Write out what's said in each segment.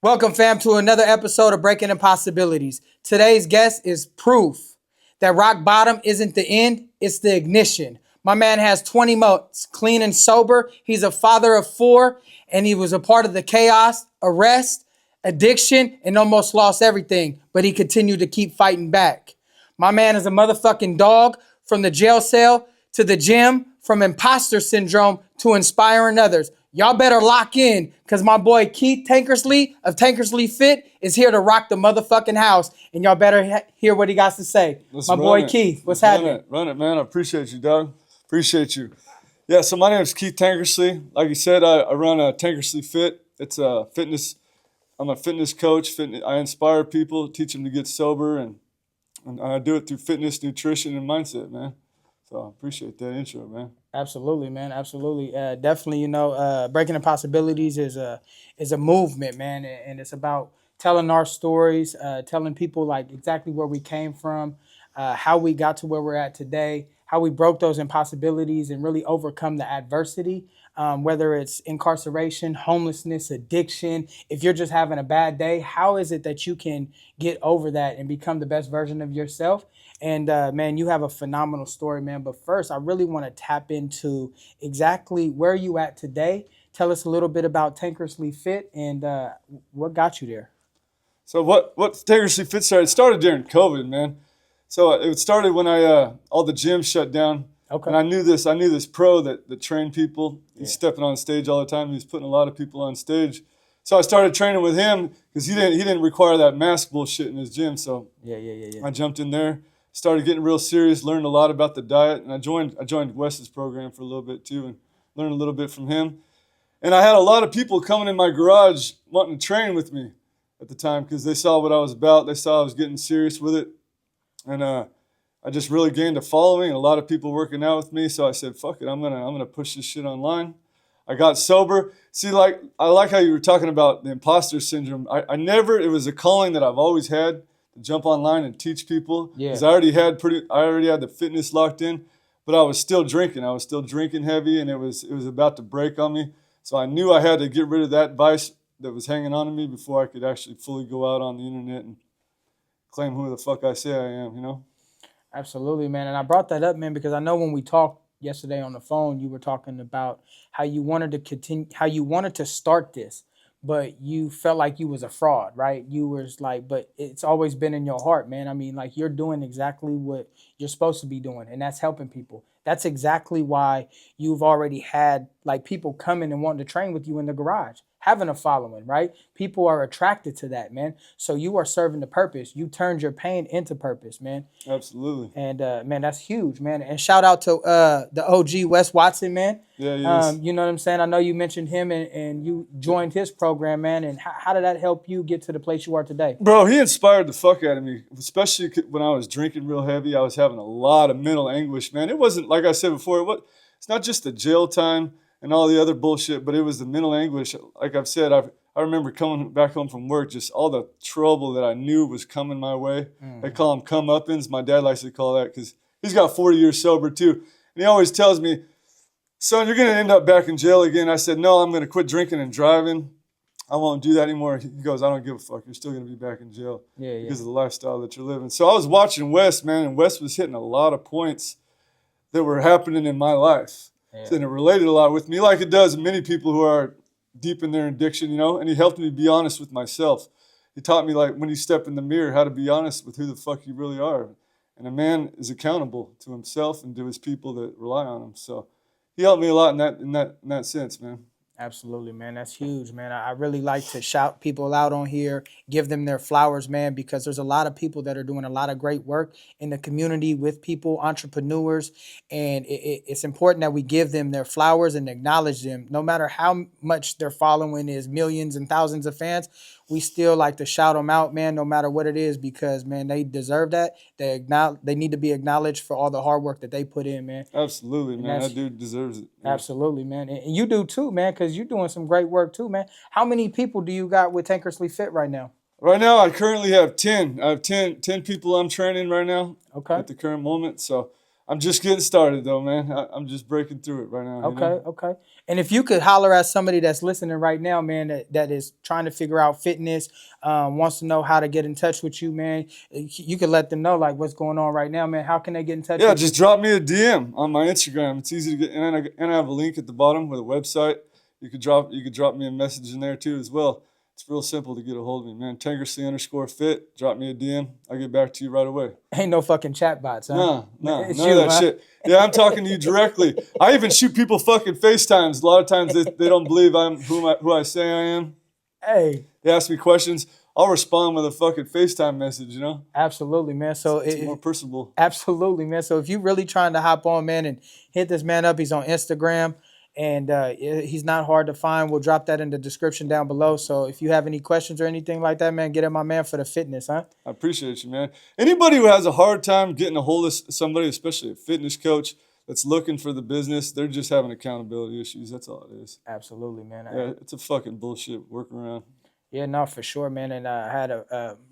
Welcome, fam, to another episode of Breaking Impossibilities. Today's guest is proof that rock bottom isn't the end, it's the ignition. My man has 20 months clean and sober. He's a father of four, and he was a part of the chaos, arrest, addiction, and almost lost everything, but he continued to keep fighting back. My man is a motherfucking dog, from the jail cell to the gym, from imposter syndrome to inspiring others. Y'all better lock in, because my boy Keith Tankersley of Tankersley Fit is here to rock the motherfucking house. And y'all better hear what he got to say. My boy Keith, what's happening? Run it, man. I appreciate you, dog. Appreciate you. Yeah, so my name is Keith Tankersley. Like you said, I run a Tankersley Fit. It's a fitness. I'm a fitness coach. I inspire people, teach them to get sober, and I do it through fitness, nutrition, and mindset, man. So I appreciate that intro, man. Absolutely, man. Absolutely. Definitely, Breaking Impossibilities is a movement, man. And it's about telling our stories, telling people like exactly where we came from, how we got to where we're at today, how we broke those impossibilities and really overcome the adversity, whether it's incarceration, homelessness, addiction. If you're just having a bad day, how is it that you can get over that and become the best version of yourself? And man, you have a phenomenal story, man. But first, I really want to tap into exactly where you at today. Tell us a little bit about Tankersley Fit and what got you there. So what Tankersley Fit started? It started during COVID, man. So it started when all the gyms shut down. Okay. And I knew this pro that trained people. He's stepping on stage all the time. He was putting a lot of people on stage. So I started training with him because he didn't require that mask bullshit in his gym. So I jumped in there, started getting real serious, learned a lot about the diet, and I joined Wes's program for a little bit too, and learned a little bit from him. And I had a lot of people coming in my garage wanting to train with me at the time because they saw what I was about. They saw I was getting serious with it, and I just really gained a following. A lot of people working out with me, so I said, "Fuck it, I'm gonna push this shit online." I got sober. See, I like how you were talking about the imposter syndrome. It was a calling that I've always had, to jump online and teach people. Yeah. Because I already had the fitness locked in, but I was still drinking. I was still drinking heavy, and it was about to break on me. So I knew I had to get rid of that vice that was hanging on to me before I could actually fully go out on the internet and claim who the fuck I say I am, you know? Absolutely, man. And I brought that up, man, because I know when we talked yesterday on the phone, you were talking about how you wanted to continue, how you wanted to start this, but you felt like you was a fraud, right? You was like, but it's always been in your heart, man. I mean, like, you're doing exactly what you're supposed to be doing, and that's helping people. That's exactly why you've already had like people coming and wanting to train with you in the garage, having a following, right? People are attracted to that, man. So you are serving the purpose. You turned your pain into purpose, man. Absolutely. And man, that's huge, man. And shout out to the OG Wes Watson, man. Yeah, he is. You know what I'm saying? I know you mentioned him and you joined his program, man. And how did that help you get to the place you are today? Bro, he inspired the fuck out of me, especially when I was drinking real heavy. I was having a lot of mental anguish, man. It wasn't, like I said before, it's not just the jail time and all the other bullshit, but it was the mental anguish. Like I've said, I remember coming back home from work, just all the trouble that I knew was coming my way. They call them come-uppins. My dad likes to call that because he's got 40 years sober too. And he always tells me, "Son, you're going to end up back in jail again." I said, "No, I'm going to quit drinking and driving. I won't do that anymore." He goes, "I don't give a fuck. You're still going to be back in jail because of the lifestyle that you're living." So I was watching Wes, man, and Wes was hitting a lot of points that were happening in my life. Yeah. And it related a lot with me, like it does many people who are deep in their addiction, you know, and he helped me be honest with myself. He taught me, like, when you step in the mirror, how to be honest with who the fuck you really are. And a man is accountable to himself and to his people that rely on him. So he helped me a lot in that sense, man. Absolutely, man. That's huge, man. I really like to shout people out on here, give them their flowers, man, because there's a lot of people that are doing a lot of great work in the community with people, entrepreneurs, and it's important that we give them their flowers and acknowledge them. No matter how much their following is millions and thousands of fans, we still like to shout them out, man, no matter what it is, because, man, they deserve that. They need to be acknowledged for all the hard work that they put in, man. Absolutely, man. That dude deserves it. Yeah. Absolutely, man. And you do too, man, because you're doing some great work too, man. How many people do you got with Tankersley Fit right now? Right now, I currently have 10. I have 10 people I'm training right now. Okay. At the current moment. So I'm just getting started, though, man. I'm just breaking through it right now. Okay, you know? okay. And if you could holler at somebody that's listening right now, man, that is trying to figure out fitness, wants to know how to get in touch with you, man, you could let them know like what's going on right now, man. How can they get in touch Yeah, with you? just drop me a DM on my Instagram. It's easy to get, and I have a link at the bottom with a website. You could drop me a message in there too as well. It's real simple to get a hold of me, man. Tankersley_fit. Drop me a DM. I'll get back to you right away. Ain't no fucking chatbots, huh? No, It's none you, of that huh? shit. Yeah, I'm talking to you directly. I even shoot people fucking FaceTimes. A lot of times they don't believe I'm who I say I am. Hey, They ask me questions. I'll respond with a fucking FaceTime message, you know? absolutely, man. So It's more personable. absolutely, man. So if you really trying to hop on, man, and hit this man up, he's on Instagram, and he's not hard to find. We'll drop that in the description down below. So if you have any questions or anything like that, man, get at my man for the fitness, huh? I appreciate you, man. Anybody who has a hard time getting a hold of somebody, especially a fitness coach that's looking for the business, they're just having accountability issues. That's all it is. Absolutely, man. Yeah, it's a fucking bullshit workaround. Yeah, no, for sure, man. And I had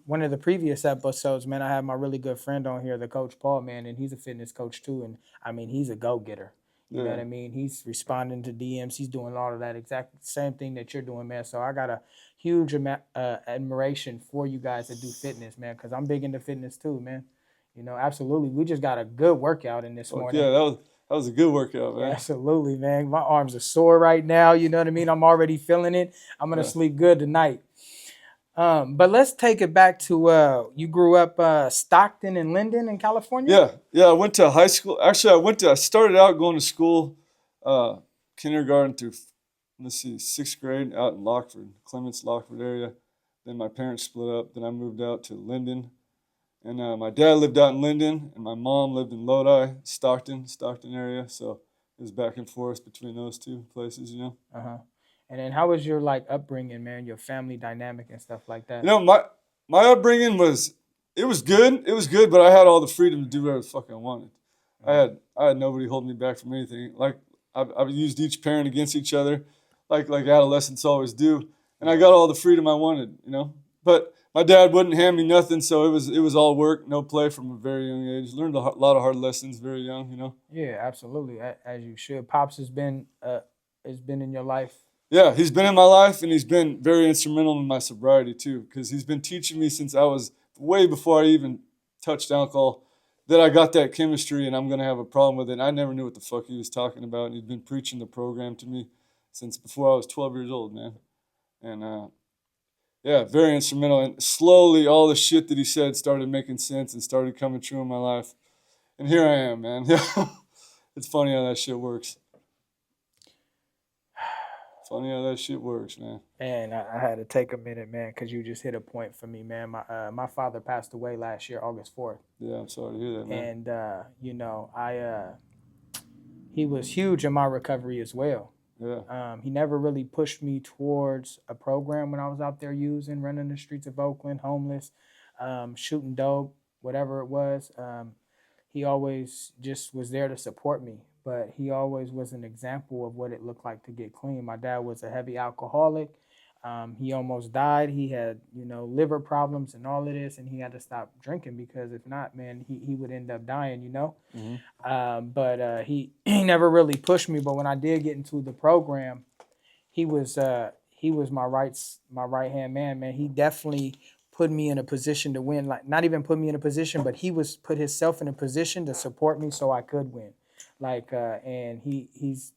one of the previous episodes, man. I had my really good friend on here, the coach Paul, man, and he's a fitness coach too. And I mean, he's a go getter. You know what I mean? He's responding to DMs. He's doing all of that exact same thing that you're doing, man. So I got a huge admiration for you guys that do fitness, man, because I'm big into fitness too, man. You know, absolutely. We just got a good workout in this morning. Yeah, that was a good workout, man. Absolutely, man. My arms are sore right now. You know what I mean? I'm already feeling it. I'm gonna sleep good tonight. But let's take it back to you grew up Stockton and Linden in California? Yeah. I went to high school. Actually, I started out going to school, kindergarten through, let's see, 6th grade out in Lockford, Clements, Lockford area. Then my parents split up. Then I moved out to Linden. And my dad lived out in Linden, and my mom lived in Lodi, Stockton area. So it was back and forth between those two places, you know. And then how was your like upbringing, man? Your family dynamic and stuff like that. You know, my upbringing was good. It was good, but I had all the freedom to do whatever the fuck I wanted. I had nobody holding me back from anything. Like I've used each parent against each other, like adolescents always do, and I got all the freedom I wanted, you know. But my dad wouldn't hand me nothing, so it was all work, no play from a very young age. Learned a lot of hard lessons very young, you know. Yeah, absolutely, as you should. Pops has been in your life. Yeah, he's been in my life, and he's been very instrumental in my sobriety too, because he's been teaching me since I was way before I even touched alcohol that I got that chemistry and I'm going to have a problem with it. And I never knew what the fuck he was talking about, and he'd been preaching the program to me since before I was 12 years old, man. And yeah, very instrumental. And slowly, all the shit that he said started making sense and started coming true in my life. And here I am, man. It's funny how that shit works. Funny how that shit works, man. And I had to take a minute, man, because you just hit a point for me, man. My father passed away last year, August 4th. Yeah, I'm sorry to hear that, man. And you know, he was huge in my recovery as well. Yeah. He never really pushed me towards a program when I was out there running the streets of Oakland, homeless, shooting dope, whatever it was. He always just was there to support me, but he always was an example of what it looked like to get clean. My dad was a heavy alcoholic. He almost died. He had, liver problems and all of this, and he had to stop drinking because if not, man, he would end up dying, Mm-hmm. But he never really pushed me. But when I did get into the program, he was my right hand man. Man, he definitely put me in a position to win. Like not even put me in a position, but he was put himself in a position to support me so I could win. And he's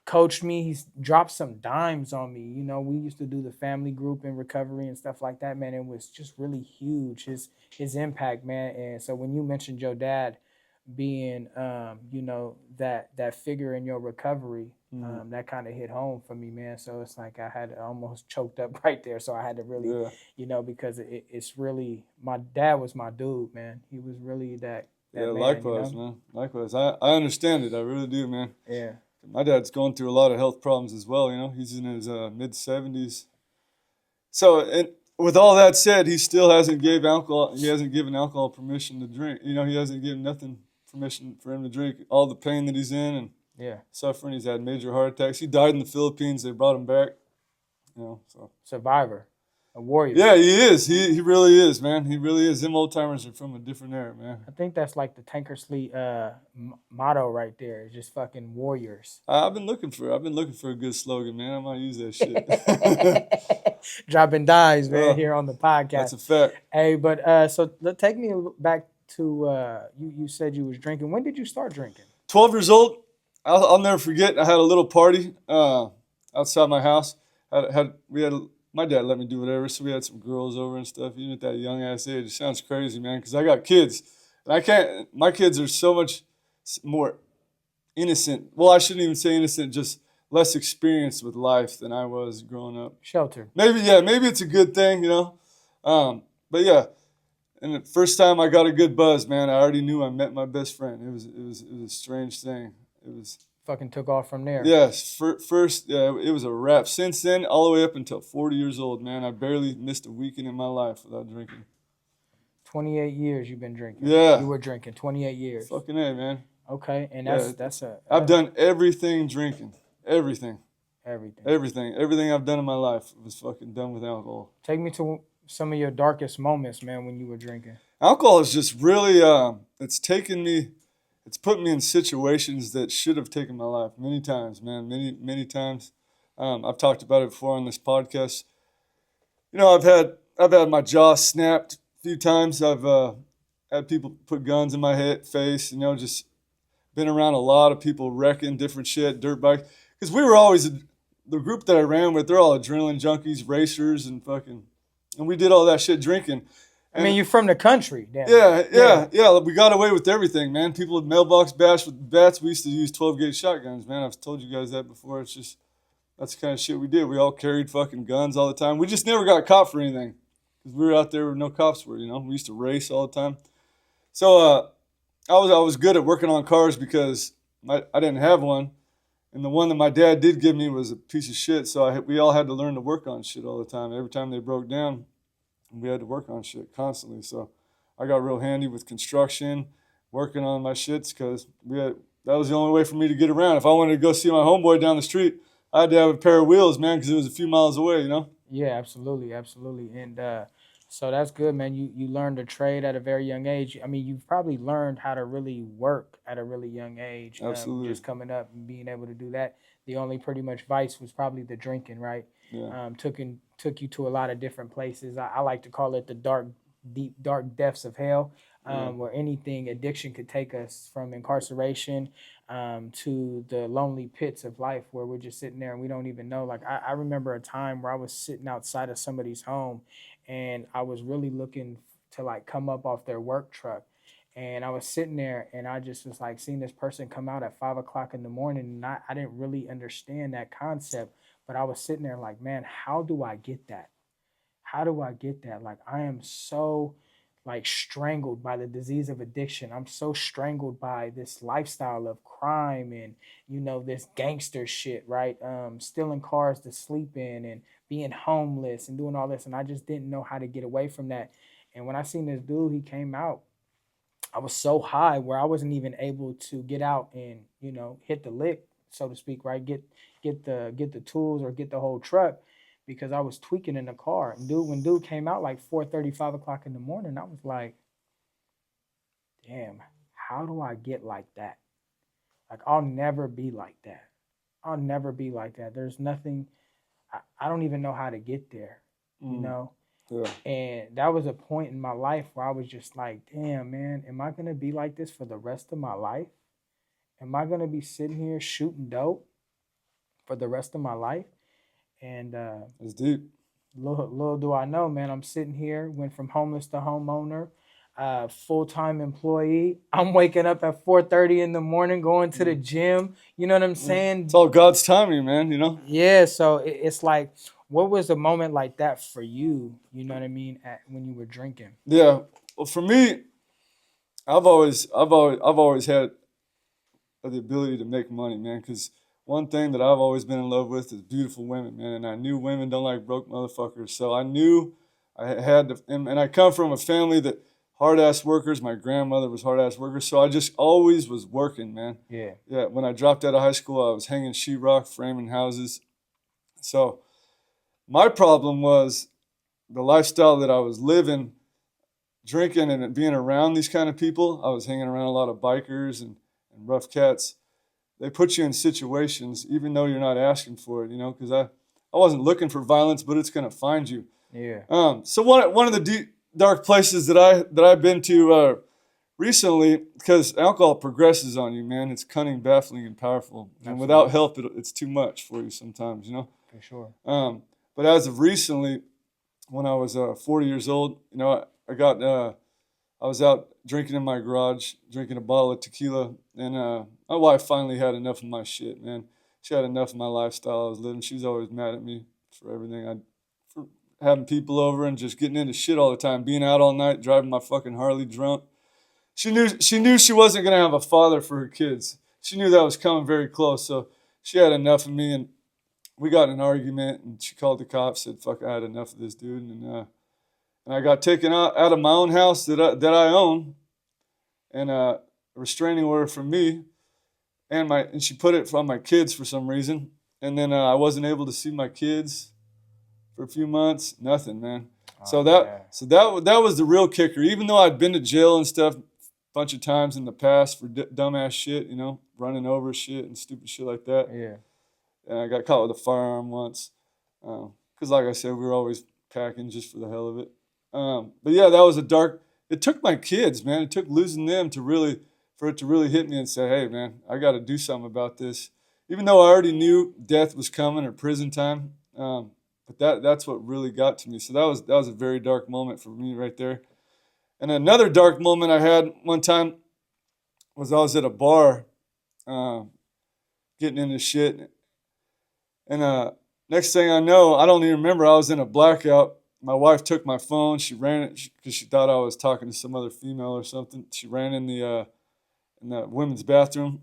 coached me. He's dropped some dimes on me. We used to do the family group in recovery and stuff like that, man. It was just really huge, his impact, man. And so when you mentioned your dad being, that figure in your recovery, that kind of hit home for me, man. So it's like I had almost choked up right there. So I had to really, because it's really, my dad was my dude, man. He was really that yeah, man, likewise, man. Likewise. I understand it. I really do, man. Yeah. My dad's going through a lot of health problems as well, He's in his mid-70s. So, and with all that said, he still hasn't given alcohol permission to drink. He hasn't given nothing permission for him to drink. All the pain that he's in and suffering. He's had major heart attacks. He died in the Philippines. They brought him back. So survivor. A warrior. Yeah, he is. He really is, man. He really is. Them old timers are from a different era, man. I think that's like the Tankersley motto right there. It's just fucking warriors. I've been looking for a good slogan, man. I might use that shit. Dropping dimes, man, here on the podcast. That's a fact. Hey, but so take me back to you said you was drinking. When did you start drinking? 12 years old. I'll never forget. I had a little party outside my house. My dad let me do whatever, so we had some girls over and stuff. Even at that young ass age, it sounds crazy, man, because I got kids, and I can't. My kids are so much more innocent. Well, I shouldn't even say innocent, just less experienced with life than I was growing up. Shelter. Maybe it's a good thing, you know. But yeah, and the first time I got a good buzz, man, I already knew I met my best friend. It was a strange thing. It was fucking took off from there. Yes, first it was a wrap. Since then, all the way up until 40 years old, man, I barely missed a weekend in my life without drinking. 28 years you've been drinking. Yeah, you were drinking 28 years. Fucking A, man. Okay, and that's I've done everything drinking. Everything I've done in my life was fucking done with alcohol. Take me to some of your darkest moments, man, when you were drinking. Alcohol is just really it's put me in situations that should have taken my life many times, man. Many times. I've talked about it before on this podcast. You know, I've had my jaw snapped a few times. I've had people put guns in my face. You know, just been around a lot of people wrecking different shit, dirt bikes. Because we were always the group that I ran with. They're all adrenaline junkies, racers, and we did all that shit drinking. I mean, you're from the country. Damn. Yeah. We got away with everything, man. People with mailbox bash with bats. We used to use 12-gauge shotguns, man. I've told you guys that before. It's just, that's the kind of shit we did. We all carried fucking guns all the time. We just never got caught for anything because we were out there where no cops were, you know. We used to race all the time. So I was good at working on cars because I didn't have one. And the one that my dad did give me was a piece of shit. So we all had to learn to work on shit all the time. Every time they broke down, we had to work on shit constantly. So I got real handy with construction, working on my shits because that was the only way for me to get around. If I wanted to go see my homeboy down the street, I had to have a pair of wheels, man, because it was a few miles away, you know? Yeah, absolutely. And so that's good, man. You learned a trade at a very young age. I mean, you've probably learned how to really work at a really young age. Absolutely. Just coming up and being able to do that. The only pretty much vice was probably the drinking, right? Yeah. Took you to a lot of different places. I like to call it the deep dark depths of hell, where anything addiction could take us, from incarceration to the lonely pits of life where we're just sitting there and we don't even know. Like I remember a time where I was sitting outside of somebody's home and I was really looking to like come up off their work truck. And I was sitting there and I just was like seeing this person come out at 5 o'clock in the morning. And I didn't really understand that concept, but I was sitting there like, man, how do I get that? How do I get that? Like, I am so like strangled by the disease of addiction. I'm so strangled by this lifestyle of crime and, you know, this gangster shit, right? Stealing cars to sleep in and being homeless and doing all this. And I just didn't know how to get away from that. And when I seen this dude, he came out, I was so high where I wasn't even able to get out and, you know, hit the lick, so to speak, right? Get the tools or get the whole truck, because I was tweaking in the car. And when dude came out like 4:30, 5 o'clock in the morning, I was like, damn, how do I get like that? Like, I'll never be like that. I'll never be like that. There's nothing, I don't even know how to get there, you know? Yeah. And that was a point in my life where I was just like, damn, man, am I going to be like this for the rest of my life? Am I going to be sitting here shooting dope for the rest of my life? And it's deep. Little do I know, man, I'm sitting here, went from homeless to homeowner, full-time employee. I'm waking up at 4:30 in the morning, going to the gym. You know what I'm saying? It's all God's timing, man, you know? Yeah, so it's like, what was a moment like that for you? You know what I mean? When you were drinking? Yeah. Well, for me, I've always had the ability to make money, man, because one thing that I've always been in love with is beautiful women, man. And I knew women don't like broke motherfuckers. So I knew I had to, and I come from a family that hard-ass workers. My grandmother was hard-ass worker. So I just always was working, man. Yeah. Yeah. When I dropped out of high school, I was hanging sheetrock, framing houses. So my problem was the lifestyle that I was living, drinking and being around these kind of people, I was hanging around a lot of bikers and rough cats. They put you in situations, even though you're not asking for it, you know, because I wasn't looking for violence, but it's going to find you. Yeah. So one of the deep, dark places that I've been to recently, because alcohol progresses on you, man. It's cunning, baffling, and powerful. And Absolutely. without help, it's too much for you sometimes, you know. For sure. But as of recently, when I was 40 years old, you know, I was out drinking in my garage, drinking a bottle of tequila, and my wife finally had enough of my shit, man. She had enough of my lifestyle I was living. She was always mad at me for everything for having people over and just getting into shit all the time, being out all night, driving my fucking Harley drunk. She knew she wasn't gonna have a father for her kids. She knew that was coming very close, so she had enough of me, and we got in an argument, and she called the cops, said, "Fuck, I had enough of this dude," and I got taken out of my own house that I own, and a restraining order from me, and she put it on my kids for some reason, and then I wasn't able to see my kids for a few months. Nothing, man. So that was the real kicker. Even though I'd been to jail and stuff a bunch of times in the past for dumbass shit, you know, running over shit and stupid shit like that. Yeah. And I got caught with a firearm once, because like I said, we were always packing just for the hell of it. But yeah, that was it took my kids, man. It took losing them for it to really hit me and say, hey, man, I got to do something about this. Even though I already knew death was coming or prison time, but that's what really got to me. So that was a very dark moment for me right there. And another dark moment I had one time was I was at a bar, getting into shit, and next thing I know, I don't even remember. I was in a blackout. My wife took my phone. She ran it because she thought I was talking to some other female or something. She ran in the women's bathroom.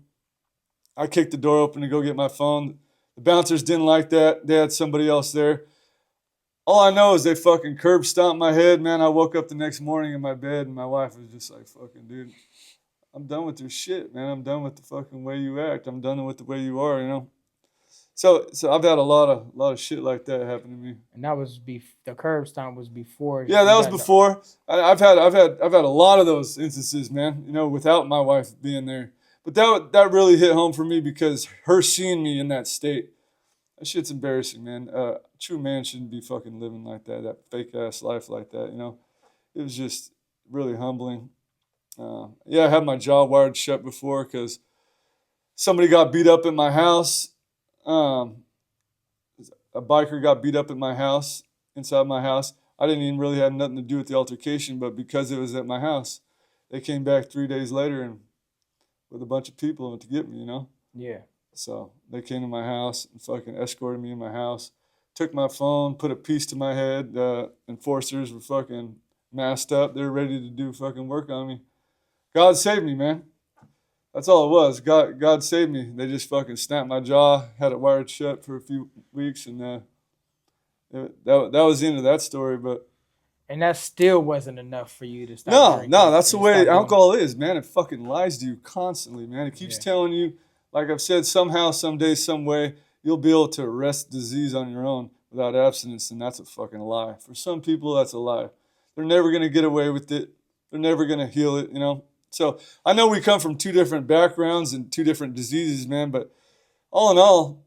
I kicked the door open to go get my phone. The bouncers didn't like that. They had somebody else there. All I know is they fucking curb stomped my head, man. I woke up the next morning in my bed, and my wife was just like, fucking, dude, I'm done with your shit, man. I'm done with the fucking way you act. I'm done with the way you are, you know. So I've had a lot of shit like that happen to me. And that was the curb stomp was before. Yeah, that was before. I've had a lot of those instances, man. You know, without my wife being there. But that really hit home for me because her seeing me in that state, that shit's embarrassing, man. True man shouldn't be fucking living like that fake ass life like that. You know, it was just really humbling. Yeah, I had my jaw wired shut before because somebody got beat up in my house. A biker got beat up at my house, inside my house. I didn't even really have nothing to do with the altercation, but because it was at my house, they came back 3 days later and with a bunch of people to get me, you know? Yeah. So they came to my house and fucking escorted me in my house, took my phone, put a piece to my head. Enforcers were fucking masked up. They were ready to do fucking work on me. God saved me, man. That's all it was. God saved me. They just fucking snapped my jaw, had it wired shut for a few weeks, and that was the end of that story. But and that still wasn't enough for you to stop drinking. No, that's the way alcohol is, man. It fucking lies to you constantly, man. It keeps telling you, like I've said, somehow, someday, some way, you'll be able to arrest disease on your own without abstinence, and that's a fucking lie. For some people, that's a lie. They're never going to get away with it. They're never going to heal it, you know. So I know we come from two different backgrounds and two different diseases, man, but all in all,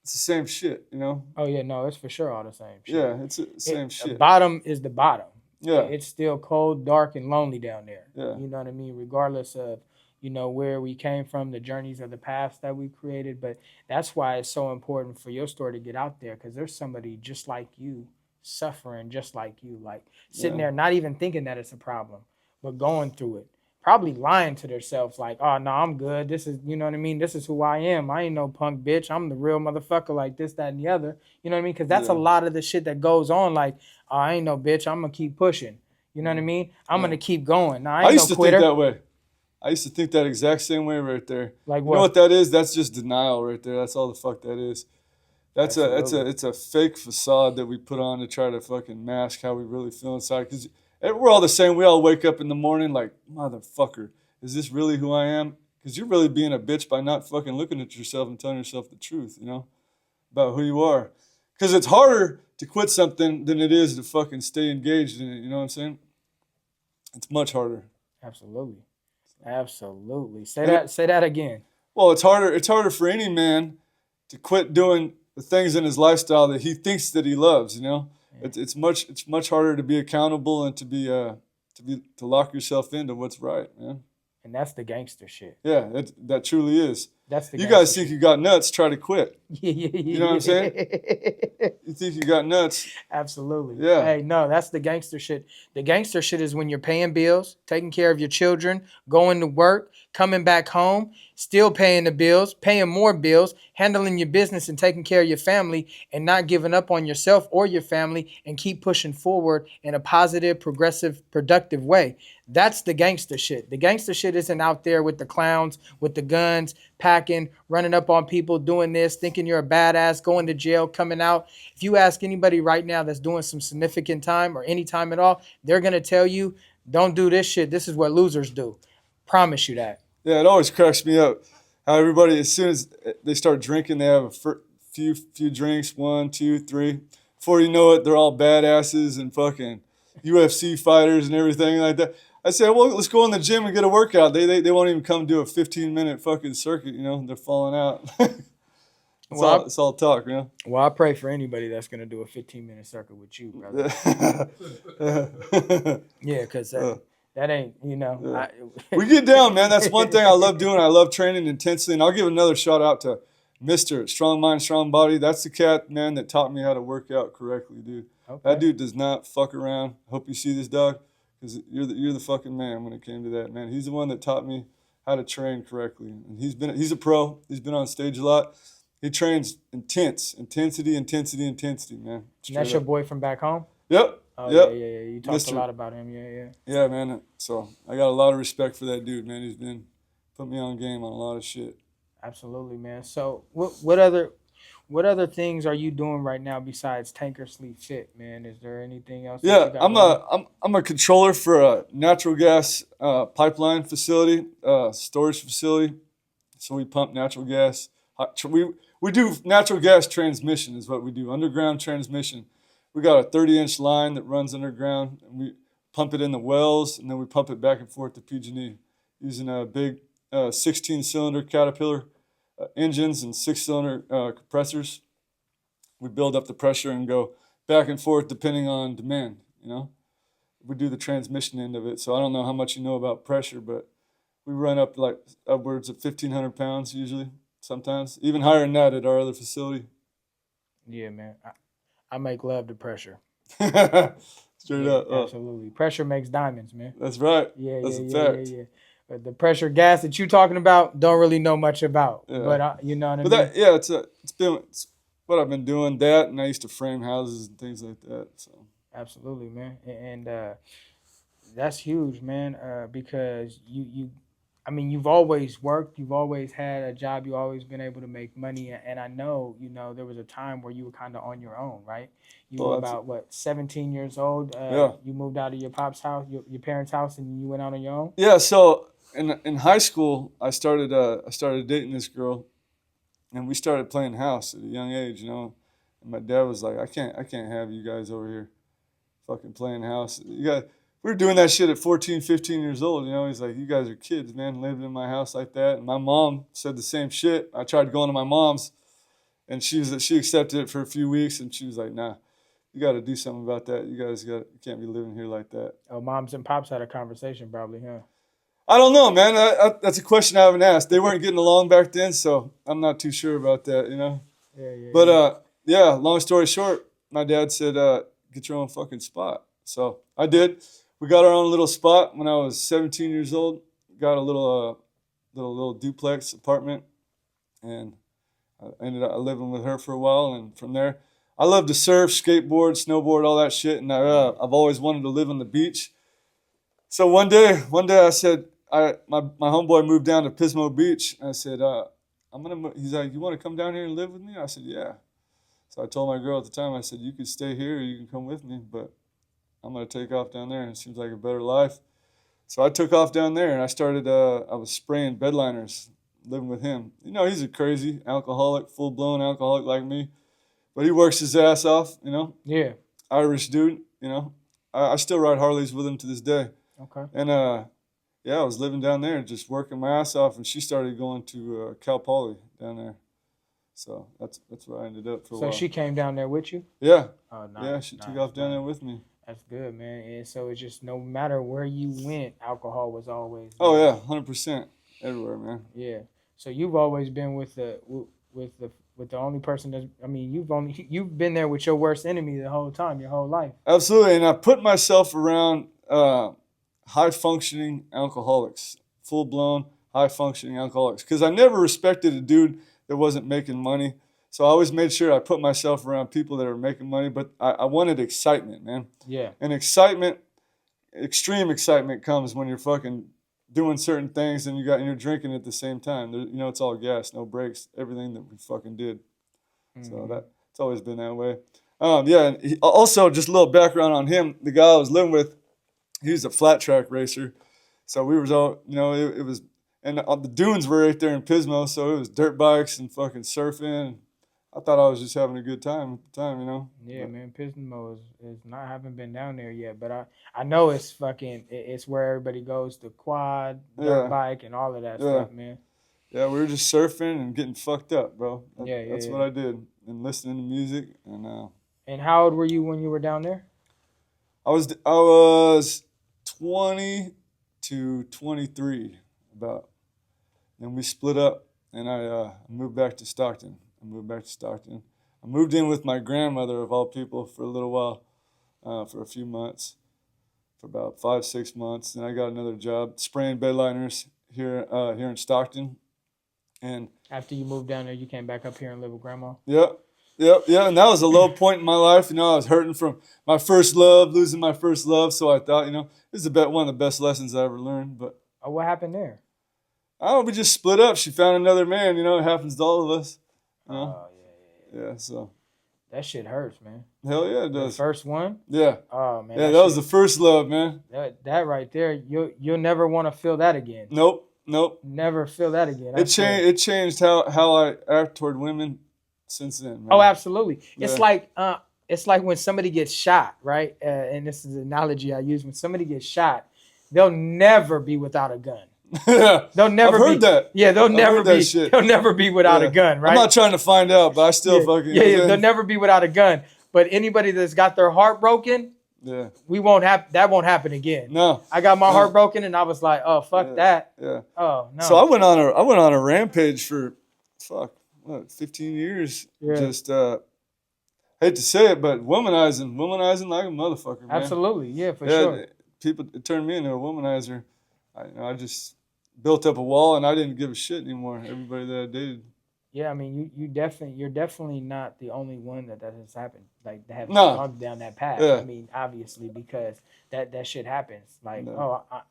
it's the same shit, you know? Oh, yeah, no, it's for sure all the same shit. Yeah, it's the same shit. The bottom is the bottom. Yeah. It's still cold, dark, and lonely down there. Yeah. You know what I mean? Regardless of, you know, where we came from, the journeys of the past that we created. But that's why it's so important for your story to get out there, because there's somebody just like you, suffering just like you, like sitting there not even thinking that it's a problem, but going through it. Probably lying to themselves like, oh, no, I'm good. This is, you know what I mean? This is who I am. I ain't no punk bitch. I'm the real motherfucker like this, that, and the other. You know what I mean? Because that's a lot of the shit that goes on. Like, oh, I ain't no bitch. I'm going to keep pushing. You know what I mean? I'm going to keep going. Now, I used to think that way. I used to think that exact same way right there. Like what? You know what that is? That's just denial right there. That's all the fuck that is. It's a fake facade that we put on to try to fucking mask how we really feel inside. Because we're all the same. We all wake up in the morning like, motherfucker, is this really who I am? Because you're really being a bitch by not fucking looking at yourself and telling yourself the truth, you know, about who you are. Because it's harder to quit something than it is to fucking stay engaged in it. You know what I'm saying? It's much harder. Absolutely. Absolutely. And Say that again. well, it's harder. It's harder for any man to quit doing the things in his lifestyle that he thinks that he loves. You know, Yeah. it's much harder to be accountable and to lock yourself into what's right, man. And that's the gangster shit. Yeah, that truly is. That's the You gangster guys think shit. you got nuts? Try to quit. Yeah, yeah, yeah. You know what I'm saying? Yeah. You think you got nuts? Absolutely. Yeah. Hey, no, that's the gangster shit. The gangster shit is when you're paying bills, taking care of your children, going to work, coming back home, still paying the bills, paying more bills, handling your business and taking care of your family and not giving up on yourself or your family and keep pushing forward in a positive, progressive, productive way. That's the gangster shit. The gangster shit isn't out there with the clowns, with the guns, packing, running up on people, doing this, thinking you're a badass, going to jail, coming out. If you ask anybody right now that's doing some significant time or any time at all, they're going to tell you, don't do this shit. This is what losers do. Promise you that. Yeah, it always cracks me up how everybody, as soon as they start drinking, they have a few drinks, 1, 2, 3. Before you know it, they're all badasses and fucking UFC fighters and everything like that. I say, well, let's go in the gym and get a workout. They won't even come do a 15-minute fucking circuit. You know, they're falling out. It's all talk, you know. Well, I pray for anybody that's going to do a 15-minute circuit with you, brother. Yeah, because that ain't, you know. Yeah. We get down, man. That's one thing I love doing. I love training intensely. And I'll give another shout out to Mr. Strong Mind, Strong Body. That's the cat, man, that taught me how to work out correctly, dude. Okay. That dude does not fuck around. Hope you see this, dog, because you're the fucking man when it came to that, man. He's the one that taught me how to train correctly. And he's a pro. He's been on stage a lot. He trains intensity, man. And that's your boy from back home? Yep. Oh, yep. Yeah. You talked a lot about him. Yeah. Yeah, man. So I got a lot of respect for that dude, man. He's been put me on game on a lot of shit. Absolutely, man. So what other things are you doing right now besides Tankersley Fit, man? Is there anything else? Yeah, I'm a controller for a natural gas pipeline facility, storage facility. So we pump natural gas. We do natural gas transmission is what we do, underground transmission. We got a 30-inch line that runs underground, and we pump it in the wells, and then we pump it back and forth to PG&E using a big 16-cylinder Caterpillar engines and 6-cylinder compressors. We build up the pressure and go back and forth depending on demand, you know. We do the transmission end of it, so I don't know how much you know about pressure, but we run up like upwards of 1,500 pounds usually. Sometimes even higher than that at our other facility. Yeah, man. I make love to pressure. Straight up. Absolutely. Pressure makes diamonds, man. That's right. Yeah, that's a fact. Yeah. But the pressure gas that you're talking about, don't really know much about. Yeah. But you know what I mean? That, yeah, it's what I've been doing. That, and I used to frame houses and things like that. So absolutely, man. And that's huge, man. Because you've always worked, you've always had a job, you've always been able to make money. And I know, there was a time where you were kind of on your own, right? You were about, 17 years old? Yeah. You moved out of your pop's house, your parents' house, and you went out on your own? Yeah, so in high school, I started dating this girl, and we started playing house at a young age, And my dad was like, I can't have you guys over here fucking playing house. We were doing that shit at 14, 15 years old, He's like, you guys are kids, man, living in my house like that. And my mom said the same shit. I tried going to my mom's, and she accepted it for a few weeks, and she was like, nah, you got to do something about that. You can't be living here like that. Oh, moms and pops had a conversation probably, huh? I don't know, man. That's a question I haven't asked. They weren't getting along back then, so I'm not too sure about that, Yeah. But, long story short, my dad said, get your own fucking spot. So I did. We got our own little spot when I was 17 years old. Got a little duplex apartment, and I ended up living with her for a while. And from there, I love to surf, skateboard, snowboard, all that shit. And I've always wanted to live on the beach. So one day I said, my homeboy moved down to Pismo Beach. I said, he's like, you want to come down here and live with me? I said, yeah. So I told my girl at the time, I said, you could stay here or you can come with me, but I'm going to take off down there, and it seems like a better life. So I took off down there, and I started, I was spraying bed liners, living with him. He's a crazy alcoholic, full-blown alcoholic like me. But he works his ass off, you know. Yeah. Irish dude, you know. I still ride Harleys with him to this day. Okay. And yeah, I was living down there and just working my ass off, and she started going to Cal Poly down there. So that's where I ended up for a while. So she came down there with you? Yeah. Oh, nice. Yeah, she took off down there with me. That's good, man. And so it's just no matter where you went, alcohol was always there. Oh yeah, 100% everywhere, man. Yeah. So you've always been with the only person that, I mean, you've been there with your worst enemy the whole time, your whole life. Absolutely, and I put myself around high functioning alcoholics, full blown high functioning alcoholics, because I never respected a dude that wasn't making money. So I always made sure I put myself around people that are making money, but I wanted excitement, man. Yeah. And excitement, extreme excitement comes when you're fucking doing certain things and you're drinking at the same time. You know, it's all gas, no brakes, everything that we fucking did. Mm-hmm. So it's always been that way. Yeah, and also just a little background on him. The guy I was living with, he was a flat track racer. So we was all, you know, it was, and the dunes were right there in Pismo, so it was dirt bikes and fucking surfing. I thought I was just having a good time at the time, you know. Yeah, man, Pismo is not, I haven't been down there yet, but I know it's fucking, it's where everybody goes to quad, dirt bike, and all of that stuff, man. Yeah, we were just surfing and getting fucked up, bro. That's what I did, and listening to music. And how old were you when you were down there? I was 20 to 23 about, and we split up, and I moved back to Stockton. I moved in with my grandmother, of all people, for a little while, for a few months, for about 5-6 months. Then I got another job spraying bedliners here in Stockton. And after you moved down there, you came back up here and lived with grandma? Yep. And that was a low point in my life. You know, I was hurting from my first love, losing my first love. So I thought, you know, this is one of the best lessons I ever learned. But what happened there? Oh, we just split up. She found another man. You know, it happens to all of us. You know? Oh, yeah. Yeah, so. That shit hurts, man. Hell yeah, it does. The first one? Yeah. Oh, man. Yeah, that was the first love, man. That right there, you'll never want to feel that again. Nope. Never feel that again. It changed how I act toward women since then, man. Oh, absolutely. Yeah. It's like when somebody gets shot, right? And this is an analogy I use. When somebody gets shot, they'll never be without a gun. They'll never I've heard that. Yeah, they'll never be. Shit. They'll never be without a gun, right? I'm not trying to find out, but I still fucking. Yeah, they'll never be without a gun. But anybody that's got their heart broken, that won't happen again. No, I got my heart broken, and I was like, oh fuck that. Yeah. Oh no. So I went on a rampage for 15 years. Yeah. Just hate to say it, but womanizing like a motherfucker, man. Absolutely, yeah, for sure. People turned me into a womanizer. I just built up a wall, and I didn't give a shit anymore. Everybody that I dated. Yeah, I mean, you're definitely not the only one that has happened. Like that have gone down that path. Yeah. I mean, obviously, because that shit happens. Like,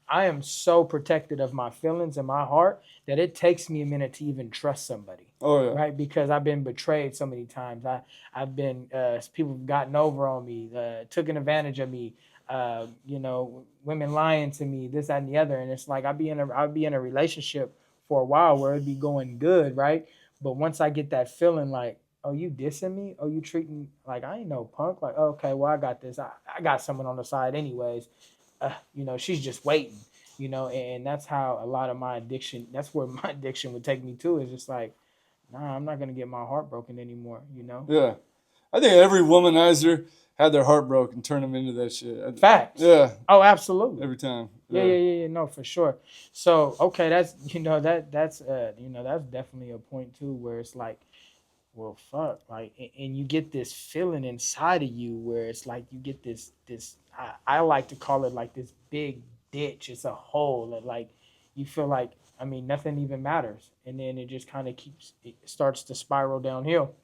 I am so protected of my feelings and my heart that it takes me a minute to even trust somebody. Oh yeah. Right, because I've been betrayed so many times. I've been people have gotten over on me, taken advantage of me. You know, women lying to me, this, that, and the other, and it's like I'd be in a relationship for a while where it'd be going good, right? But once I get that feeling like, oh, you dissing me? Oh, you treating like I ain't no punk? Like, okay, well, I got this. I got someone on the side anyways. You know, she's just waiting. You know, and that's how a lot of my addiction. That's where my addiction would take me to. Is just like, nah, I'm not gonna get my heart broken anymore. You know? Yeah, I think every womanizer had their heart broken, turn them into that shit. Facts. Yeah. Oh, absolutely. Every time. Yeah. No, for sure. So, okay, that's that's definitely a point too, where it's like, well, fuck, like, and you get this feeling inside of you where it's like you get this. I like to call it like this big ditch. It's a hole that like you feel like, I mean, nothing even matters, and then it just kind of starts to spiral downhill.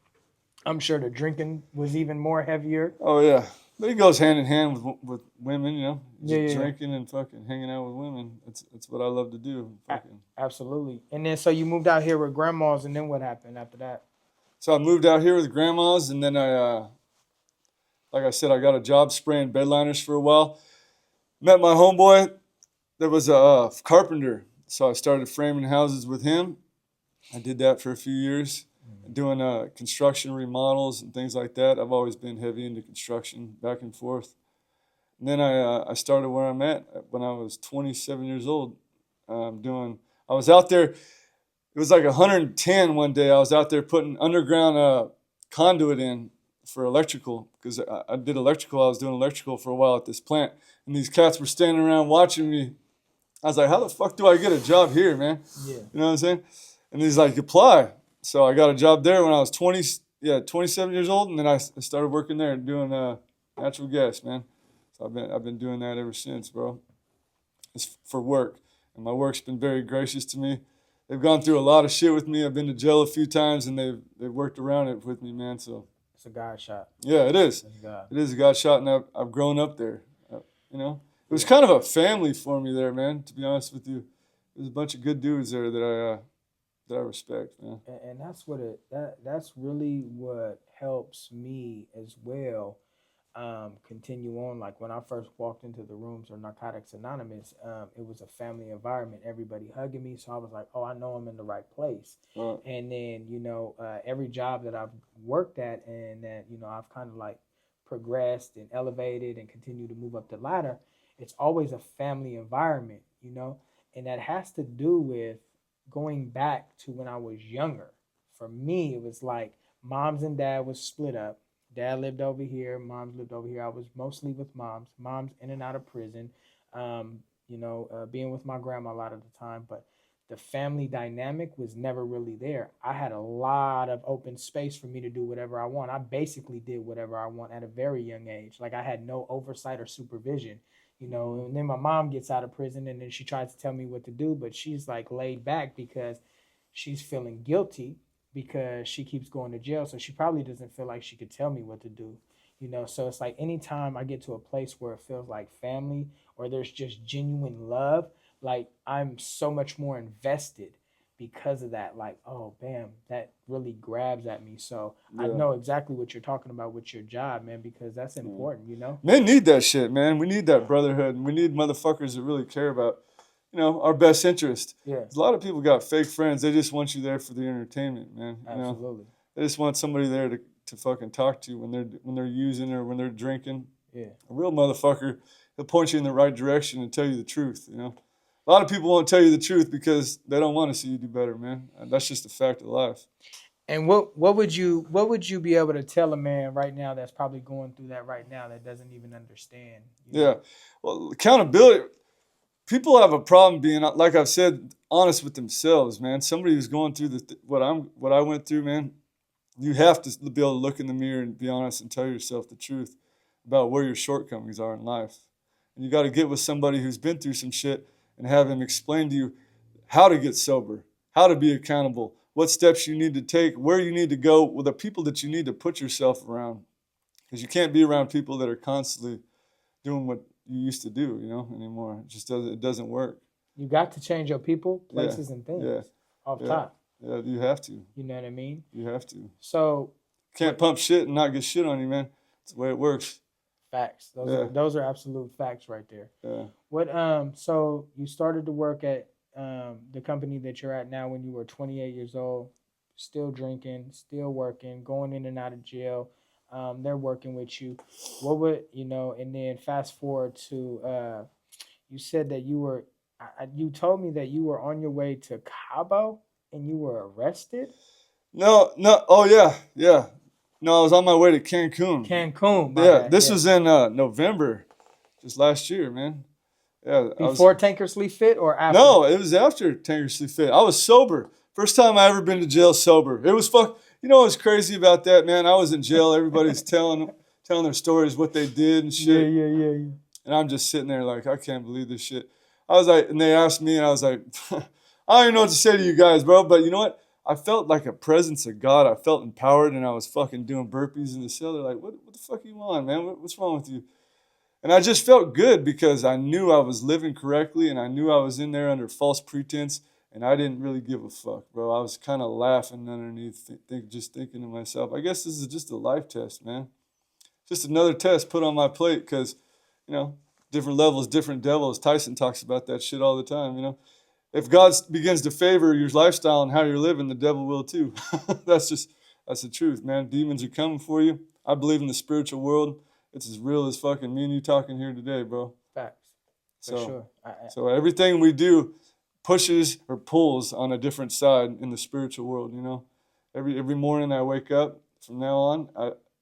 I'm sure the drinking was even more heavier. Oh yeah, but it goes hand in hand with women, you know. Yeah. Drinking and fucking hanging out with women. That's what I love to do. Fucking. Absolutely. And then so you moved out here with grandmas, and then what happened after that? So I moved out here with grandmas, and then I, like I said, I got a job spraying bedliners for a while. Met my homeboy that was a carpenter, so I started framing houses with him. I did that for a few years. doing construction remodels and things like that. I've always been heavy into construction, back and forth. And then I started where I'm at when I was 27 years old. I was out there. It was like 110 one day. I was out there putting underground conduit in for electrical because I did electrical. I was doing electrical for a while at this plant, and these cats were standing around watching me. I was like, "How the fuck do I get a job here, man?" Yeah. You know what I'm saying? And he's like, "Apply." So I got a job there when I was 27 years old, and then I started working there and doing natural gas, man. So I've been doing that ever since, bro. It's for work, and my work's been very gracious to me. They've gone through a lot of shit with me. I've been to jail a few times, and they've worked around it with me, man. So It's a God shot. yeah, it is. It's God. It is a God shot, and I've grown up there. You know, it was kind of a family for me there, man. To be honest with you, there's a bunch of good dudes there that I respect, man. And that's what that's really what helps me as well, continue on. Like when I first walked into the rooms or Narcotics Anonymous, it was a family environment, everybody hugging me, so I was like, oh, I know I'm in the right place. And then every job that I've worked at and that I've kind of like progressed and elevated and continued to move up the ladder, it's always a family environment. And that has to do with going back to when I was younger. For me, it was like moms and dad was split up. Dad lived over here, moms lived over here. I was mostly with moms. Moms in and out of prison. Being with my grandma a lot of the time, but the family dynamic was never really there. I had a lot of open space for me to do whatever I want. I basically did whatever I want at a very young age. Like I had no oversight or supervision. And then my mom gets out of prison and then she tries to tell me what to do, but she's like laid back because she's feeling guilty because she keeps going to jail. So she probably doesn't feel like she could tell me what to do. So it's like anytime I get to a place where it feels like family or there's just genuine love, like I'm so much more invested because of that. Like, oh, bam, that really grabs at me. So I know exactly what you're talking about with your job, man, because that's important. Men need that shit, man. We need that brotherhood, and we need motherfuckers that really care about, our best interest. Yeah, A lot of people got fake friends. They just want you there for the entertainment, man. absolutely. They just want somebody there to fucking talk to when they're using or when they're drinking. Yeah. A real motherfucker, he'll point you in the right direction and tell you the truth, A lot of people won't tell you the truth because they don't want to see you do better, man. That's just a fact of life. And what would you be able to tell a man right now that's probably going through that right now that doesn't even understand? Yeah. Well, accountability. People have a problem being, like I've said, honest with themselves, man. Somebody who's going through what I went through, man. You have to be able to look in the mirror and be honest and tell yourself the truth about where your shortcomings are in life. And you got to get with somebody who's been through some shit and have him explain to you how to get sober, how to be accountable, what steps you need to take, where you need to go, with the people that you need to put yourself around. Because you can't be around people that are constantly doing what you used to do, anymore. It just doesn't work. You got to change your people, places, and things off top. Yeah, you have to. You know what I mean? You have to. So can't pump shit and not get shit on you, man. That's the way it works. Facts. Those are absolute facts right there. Yeah. So you started to work at the company that you're at now when you were 28 years old, still drinking, still working, going in and out of jail. They're working with you. What would and then fast forward to you said that you told me that you were on your way to Cabo and you were arrested? No. Oh yeah. No, I was on my way to Cancun. Cancun. This was in November, just last year, man. Yeah. Before Tankersley Fit or after? No, it was after Tankersley Fit. I was sober. First time I ever been to jail sober. It was fuck. You know what's crazy about that, man? I was in jail. Everybody's telling their stories, what they did and shit. Yeah. And I'm just sitting there like, I can't believe this shit. I was like, and they asked me, and I was like, I don't even know what to say to you guys, bro. But you know what? I felt like a presence of God. I felt empowered, and I was fucking doing burpees in the cell. They're like, what the fuck are you on, man? What's wrong with you? And I just felt good because I knew I was living correctly, and I knew I was in there under false pretense, and I didn't really give a fuck, bro. I was kind of laughing underneath, just thinking to myself, I guess this is just a life test, man. Just another test put on my plate because, different levels, different devils. Tyson talks about that shit all the time, if God begins to favor your lifestyle and how you're living, the devil will too. That's the truth, man. Demons are coming for you. I believe in the spiritual world. It's as real as fucking me and you talking here today, bro. Facts. For So, sure. so everything we do pushes or pulls on a different side in the spiritual world, you know. Every morning I wake up, from now on,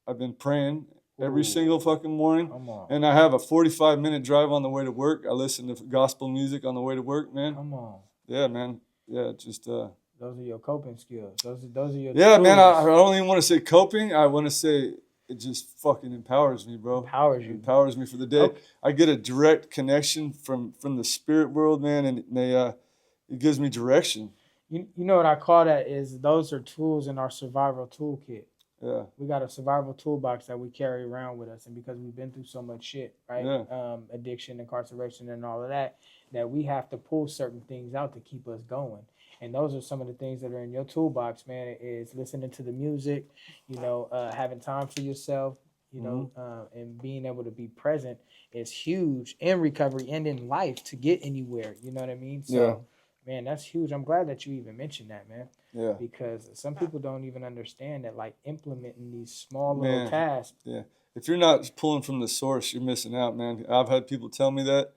I've been praying every single fucking morning. Come on. And I have a 45-minute drive on the way to work. I listen to gospel music on the way to work, man. Come on. Yeah, man. Yeah, just those are your coping skills. Those are your yeah, tools. man. I don't even want to say coping. I want to say it just fucking empowers me, bro. Empowers you. Empowers me for the day. Okay. I get a direct connection from the spirit world, man, and it gives me direction. You know what I call that is those are tools in our survival toolkit. Yeah. We got a survival toolbox that we carry around with us, and because we've been through so much shit, right? Yeah. Addiction, incarceration, and all of that, that we have to pull certain things out to keep us going. And those are some of the things that are in your toolbox, man, is listening to the music, you know, having time for yourself, you know, and being able to be present is huge in recovery and in life to get anywhere. You know what I mean? So, man, that's huge. I'm glad that you even mentioned that, man. Yeah. Because some people don't even understand that, like, implementing these small little tasks. Yeah. If you're not pulling from the source, you're missing out, man. I've had people tell me that,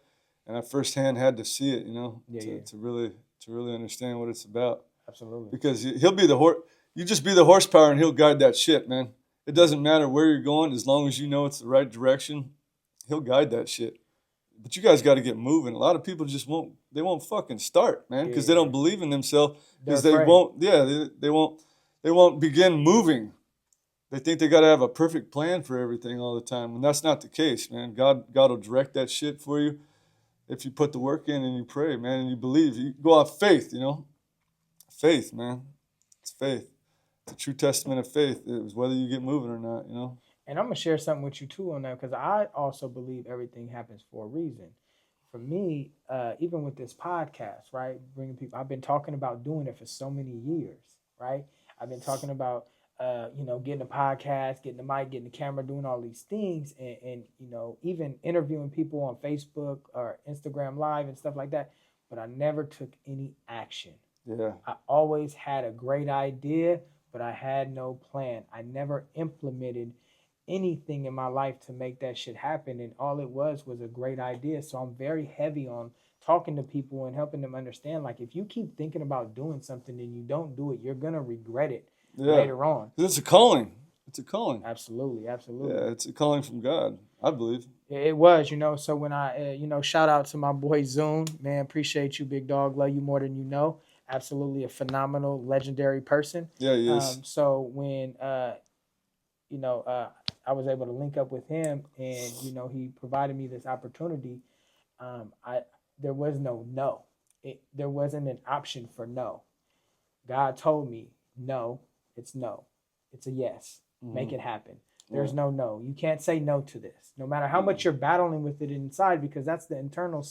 and I firsthand had to see it, you know, to really understand what it's about. Absolutely. Because he'll be the horse. You just be the horsepower, and he'll guide that shit, man. It doesn't matter where you're going, as long as you know it's the right direction. He'll guide that shit. But you guys got to get moving. A lot of people just won't. They won't fucking start, man, because they don't believe in themselves. Because they won't. Yeah, they won't. They won't begin moving. They think they got to have a perfect plan for everything all the time, and that's not the case, man. God will direct that shit for you if you put the work in and you pray, man, and you believe. You go off faith, you know. Faith, man. It's faith. It's a true testament of faith. It was whether you get moving or not, you know. And I'm going to share something with you, too, on that, because I also believe everything happens for a reason. For me, even with this podcast, right, bringing people, I've been talking about doing it for so many years, right? I've been talking about, you know, getting a podcast, getting the mic, getting the camera, doing all these things, and, you know, even interviewing people on Facebook or Instagram Live and stuff like that. But I never took any action. Yeah. I always had a great idea, but I had no plan. I never implemented anything in my life to make that shit happen, and all it was a great idea. So I'm very heavy on talking to people and helping them understand, like, if you keep thinking about doing something and you don't do it, you're gonna regret it later on. It's a calling. It's a calling. Absolutely. Yeah, it's a calling from God, I believe. It was, you know. So when I you know, shout out to my boy Zune, man, appreciate you, big dog, love you more than you know. Absolutely a phenomenal, legendary person. Yeah, he is. So when you know, I was able to link up with him, and, you know, he provided me this opportunity. There was no. There wasn't an option for no. God told me, no, it's no. It's a yes. Make it happen. There's no. You can't say no to this, no matter how much you're battling with it inside, because that's the internal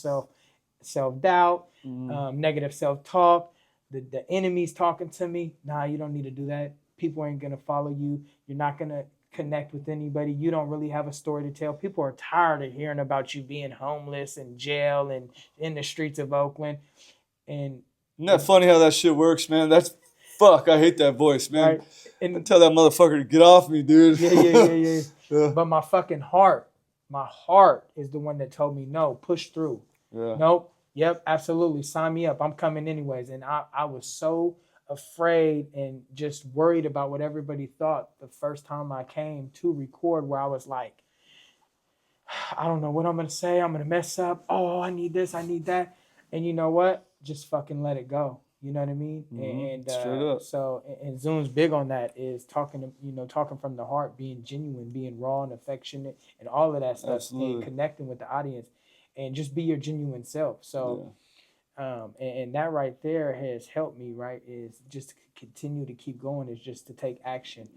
self-doubt, negative self-talk. The enemy's talking to me. Nah, you don't need to do that. People ain't going to follow you. You're not going to connect with anybody. You don't really have a story to tell. People are tired of hearing about you being homeless in jail and in the streets of Oakland. And isn't that funny how that shit works, man? That's fuck. I hate that voice, man. Right? And I tell that motherfucker to get off me, dude. Yeah. But my fucking heart is the one that told me no, push through. Yeah. Nope. Yep, absolutely. Sign me up. I'm coming anyways. And I was so afraid and just worried about what everybody thought the first time I came to record, where I was like, I don't know what I'm going to say. I'm going to mess up. Oh, I need this. I need that. And you know what? Just fucking let it go. You know what I mean? And straight up. So, and Zoom's big on that, is talking from the heart, being genuine, being raw and affectionate, and all of that stuff. Absolutely. And connecting with the audience, and just be your genuine self. So, and that right there has helped me, right, is just to continue to keep going, is just to take action.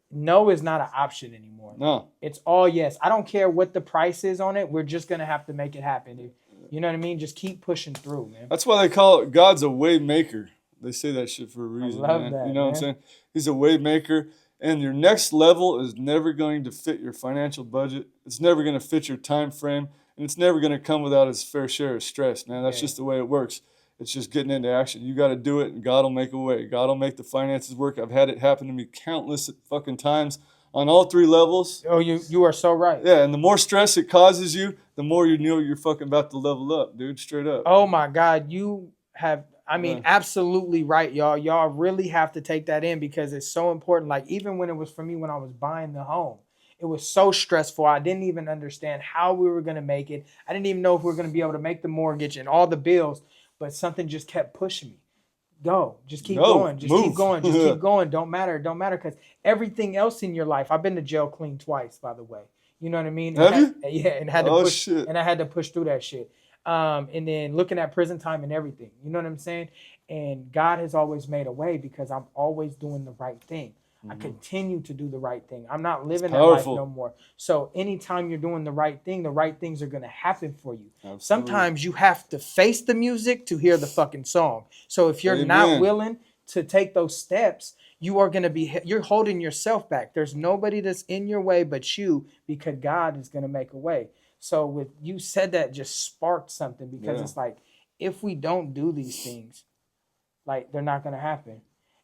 No is not an option anymore. No. It's all yes. I don't care what the price is on it. We're just going to have to make it happen. You know what I mean? Just keep pushing through, man. That's why they call it God's a way maker. They say that shit for a reason, I love man. that, You know man. what I'm saying? He's a way maker. And your next level is never going to fit your financial budget. It's never going to fit your time frame. And it's never going to come without its fair share of stress, man. That's just the way it works. It's just getting into action. You got to do it, and God will make a way. God will make the finances work. I've had it happen to me countless fucking times on all 3 levels. Oh, you are so right. Yeah, and the more stress it causes you, the more you know you're fucking about to level up, dude. Straight up. Oh my God, you have, I mean, Yeah. absolutely right, y'all. Y'all really have to take that in because it's so important. Like, even when it was for me when I was buying the home, it was so stressful. I didn't even understand how we were going to make it. I didn't even know if we were going to be able to make the mortgage and all the bills, but something just kept pushing me. Go, just keep going, just keep Move. going, just keep going. Don't matter, because everything else in your life. I've been to jail clean twice, by the way. You know what I mean? Have you? Yeah, and had to Oh, push, shit. and I had to push through that shit. And then looking at prison time and everything. You know what I'm saying? And God has always made a way because I'm always doing the right thing. I continue to do the right thing. I'm not living that life no more. So anytime you're doing the right thing, the right things are going to happen for you. Absolutely. Sometimes you have to face the music to hear the fucking song. So if you're not willing to take those steps, you are going to be, you're holding yourself back. There's nobody that's in your way but you, because God is going to make a way. So with you said that just sparked something because it's like, if we don't do these things, like, they're not going to happen.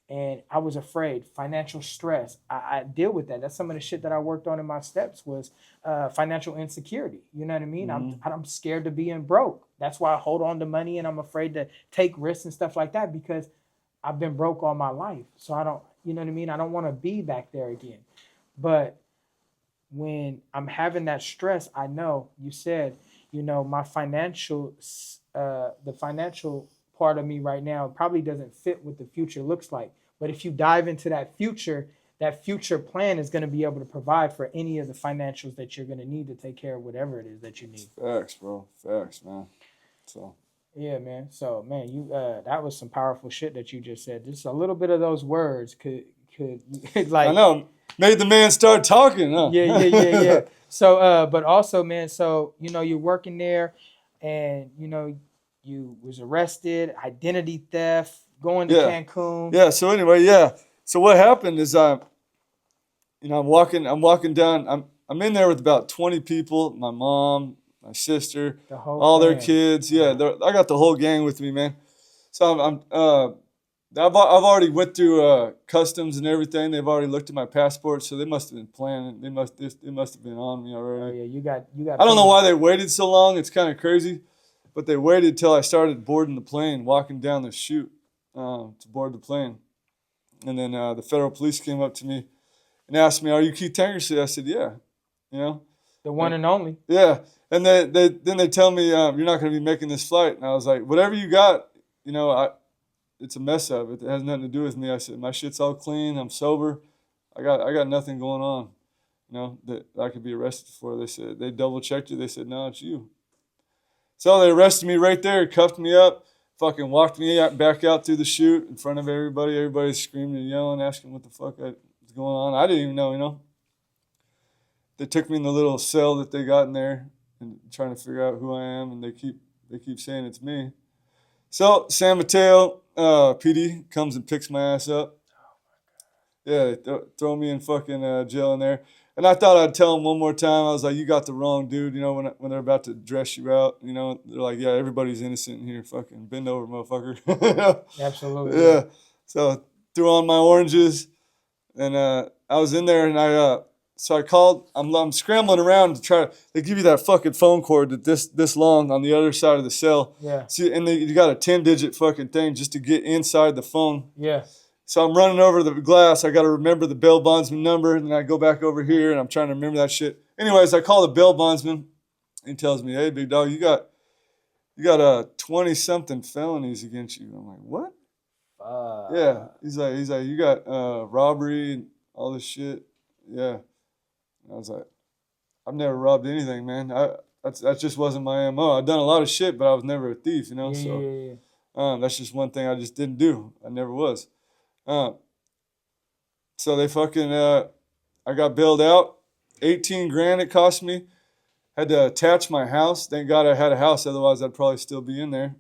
And I was afraid, financial stress. I deal with that. That's some of the shit that I worked on in my steps was financial insecurity. You know what I mean? I'm scared to being broke. That's why I hold on to money and I'm afraid to take risks and stuff like that because I've been broke all my life. So I don't, you know what I mean? I don't want to be back there again. But when I'm having that stress, I know you said, my financial, the financial part of me right now probably doesn't fit what the future looks like. But if you dive into that future plan is going to be able to provide for any of the financials that you're going to need to take care of whatever it is that you need. Facts, bro. Facts, man. So. Yeah, man. So, man, you that was some powerful shit that you just said. Just a little bit of those words could like, I know, made the man start talking. Huh? Yeah. So, but also, man, so you're working there, and you was arrested, identity theft, going to Cancun. Yeah. So anyway, yeah. So what happened is I'm walking down. I'm in there with about 20 people. My mom, my sister, all their kids. Yeah, I got the whole gang with me, man. So I've already went through customs and everything. They've already looked at my passport, so they must have been planning. They must have been on me already. Oh yeah, you got. I don't know why they waited so long. It's kind of crazy, but they waited till I started boarding the plane, walking down the chute to board the plane, and then the federal police came up to me and asked me, "Are you Keith Tankersley?" I said, "Yeah." The one and only. Yeah, and then they tell me you're not going to be making this flight, and I was like, "Whatever you got, it's a mess up. It has nothing to do with me." I said, "My shit's all clean. I'm sober. I got nothing going on, that I could be arrested for." They said they double checked you. They said, "No, it's you." So they arrested me right there, cuffed me up, fucking walked me back out through the chute in front of everybody. Everybody's screaming and yelling, asking what the fuck was going on. I didn't even know. They took me in the little cell that they got in there and trying to figure out who I am, and they keep saying it's me. So San Mateo PD comes and picks my ass up. Yeah, they throw me in fucking jail in there. And I thought I'd tell them one more time. I was like, "You got the wrong dude." When they're about to dress you out, they're like, "Yeah, everybody's innocent in here. Fucking bend over, motherfucker." Absolutely. Yeah. So threw on my oranges, and I was in there, and so I called. I'm scrambling around to try. They give you that fucking phone cord that this long on the other side of the cell. Yeah. See, and you got a 10-digit fucking thing just to get inside the phone. Yeah. So I'm running over the glass. I got to remember the bail bondsman number, and then I go back over here, and I'm trying to remember that shit. Anyways, I call the bail bondsman. He tells me, "Hey, big dog, you got 20-something felonies against you." I'm like, "What?" Yeah. He's like, "You got robbery and all this shit." Yeah. And I was like, "I've never robbed anything, man. That just wasn't my MO. I've done a lot of shit, but I was never a thief, So that's just one thing I just didn't do. I never was." So they fucking, I got bailed out. 18 grand it cost me. Had to attach my house. Thank God I had a house, otherwise I'd probably still be in there.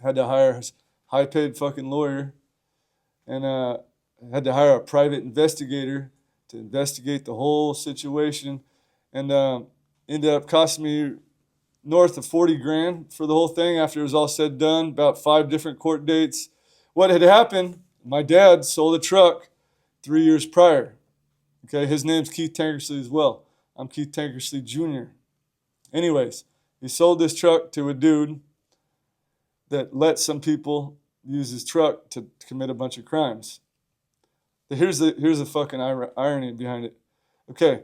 Had to hire a high-paid fucking lawyer, and had to hire a private investigator to investigate the whole situation, and ended up costing me north of 40 grand for the whole thing after it was all said and done, about 5 different court dates. What had happened, my dad sold a truck 3 years prior. Okay, his name's Keith Tankersley as well. I'm Keith Tankersley Jr. Anyways, he sold this truck to a dude that let some people use his truck to commit a bunch of crimes. Here's the fucking irony behind it. Okay,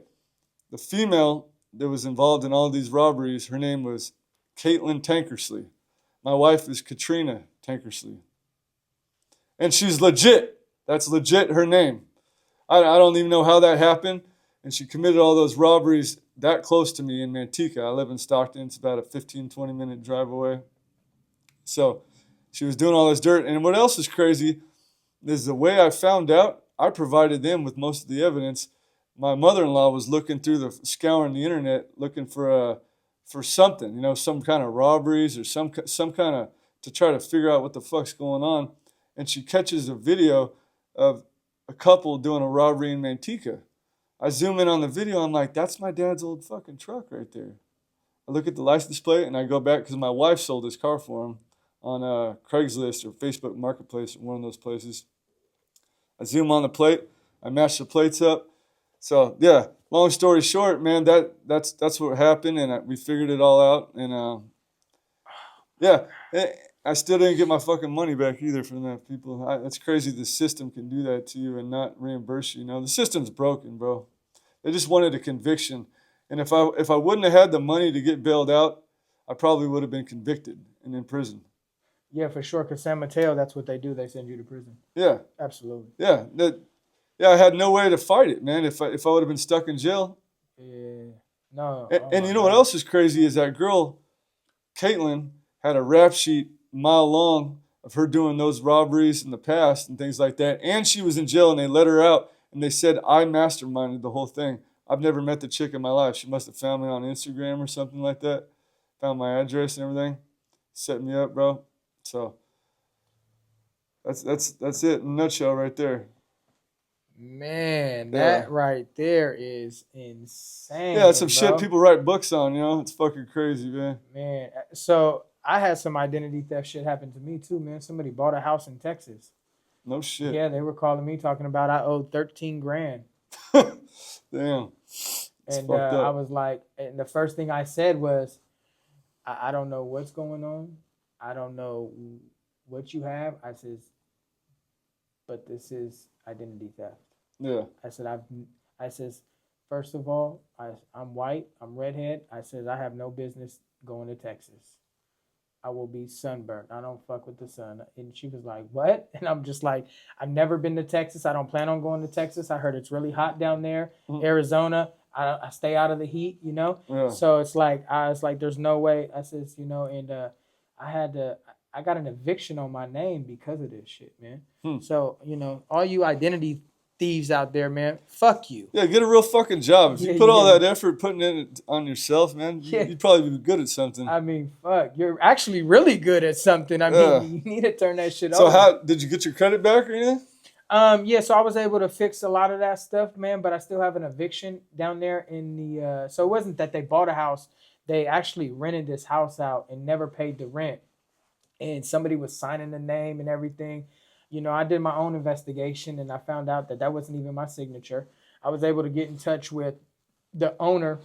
the female that was involved in all these robberies, her name was Caitlin Tankersley. My wife is Katrina Tankersley. And she's legit. That's legit her name. I don't even know how that happened. And she committed all those robberies that close to me in Manteca. I live in Stockton. It's about a 15, 20-minute drive away. So she was doing all this dirt. And what else is crazy is the way I found out, I provided them with most of the evidence. My mother-in-law was looking through scouring the internet, looking for something, you know, some kind of robberies or some kind of, to try to figure out what the fuck's going on. And she catches a video of a couple doing a robbery in Manteca. I zoom in on the video. I'm like, that's my dad's old fucking truck right there. I look at the license plate and I go back because my wife sold his car for him on Craigslist or Facebook Marketplace or one of those places. I zoom on the plate. I match the plates up. So yeah, long story short, man, that's what happened, and we figured it all out. And yeah, I still didn't get my fucking money back either from that people. That's crazy. The system can do that to you and not reimburse you. You know, the system's broken, bro. They just wanted a conviction, and if I wouldn't have had the money to get bailed out, I probably would have been convicted and in prison. Yeah, for sure. Because San Mateo, that's what they do. They send you to prison. Yeah, absolutely. Yeah, I had no way to fight it, man. If I would have been stuck in jail. Yeah, no. And you know what else is crazy is that girl, Caitlin, had a rap sheet a mile long of her doing those robberies in the past and things like that. And she was in jail and they let her out and they said I masterminded the whole thing. I've never met the chick in my life. She must have found me on Instagram or something like that. Found my address and everything. Set me up, bro. So that's it in a nutshell right there. Man, that right there is insane. Yeah, it's some shit people write books on, you know? It's fucking crazy, man. Man, so I had some identity theft shit happen to me too, man. Somebody bought a house in Texas. No shit. Yeah, they were calling me talking about I owed 13 grand. Damn. And I was like, and the first thing I said was, I don't know what's going on. I don't know what you have. I says, but this is identity theft. Yeah. I says, first of all, I'm white, I'm redhead. I says, I have no business going to Texas. I will be sunburned. I don't fuck with the sun. And she was like, what? And I'm just like, I've never been to Texas. I don't plan on going to Texas. I heard it's really hot down there. Mm-hmm. Arizona, I stay out of the heat, you know? Yeah. So it's like, I was like, there's no way. I says, you know, and I got an eviction on my name because of this shit, man. So, you know, all you identity thieves out there, man, fuck you. Yeah, get a real fucking job. If you put all that effort putting it on yourself, man, you'd probably be good at something. I mean, fuck, you're actually really good at something. I mean, you need to turn that shit over. So how did you get your credit back or anything? Yeah, so I was able to fix a lot of that stuff, man, but I still have an eviction down there in the, so it wasn't that they bought a house. They actually rented this house out and never paid the rent. And somebody was signing the name and everything. You know, I did my own investigation and I found out that wasn't even my signature. I was able to get in touch with the owner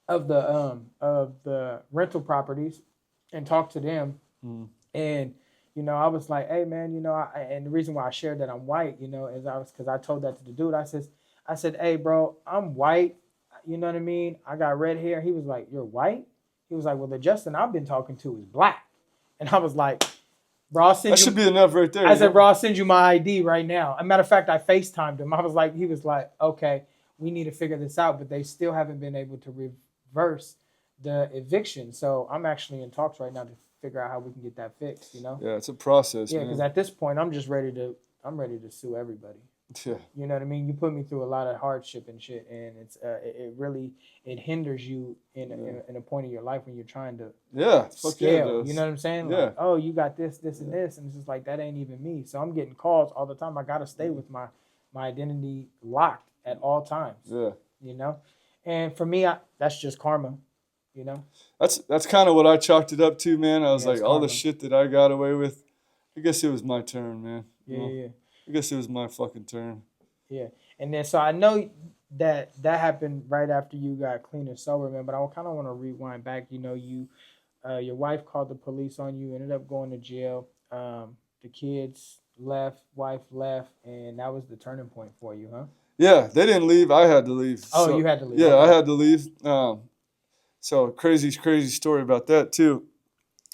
of the rental properties and talk to them. And, you know, I was like, hey, man, you know, and the reason why I shared that I'm white, you know, is because I told that to the dude. I said, hey, bro, I'm white. You know what I mean? I got red hair. He was like, you're white? He was like, well, the Justin I've been talking to is black. And I was like, bro, that should be enough right there. I said, bro, I'll send you my ID right now. As a matter of fact, I FaceTimed him. He was like, okay, we need to figure this out. But they still haven't been able to reverse the eviction. So I'm actually in talks right now to figure out how we can get that fixed, you know? Yeah, it's a process, man. Yeah, because at this point, I'm ready to sue everybody. Yeah. You know what I mean? You put me through a lot of hardship and shit, and it really hinders you in a point in your life when you're trying to scale. You know what I'm saying? Yeah. Like, oh, you got this, and this, and it's just like that ain't even me. So I'm getting calls all the time. I gotta stay with my identity locked at all times. Yeah. You know, and for me, that's just karma. You know? That's kind of what I chalked it up to, man. I was Yeah, like, it's all the karma. shit that I got away with. I guess it was my turn, man. Yeah, yeah, yeah. I guess it was my fucking turn. Yeah. And then so I know that happened right after you got clean and sober, man. But I kind of want to rewind back. You know, your wife called the police on you, ended up going to jail. The kids left, wife left, and that was the turning point for you, huh? Yeah, they didn't leave. I had to leave. Oh, So you had to leave. yeah, I Okay. had to leave. So crazy story about that too.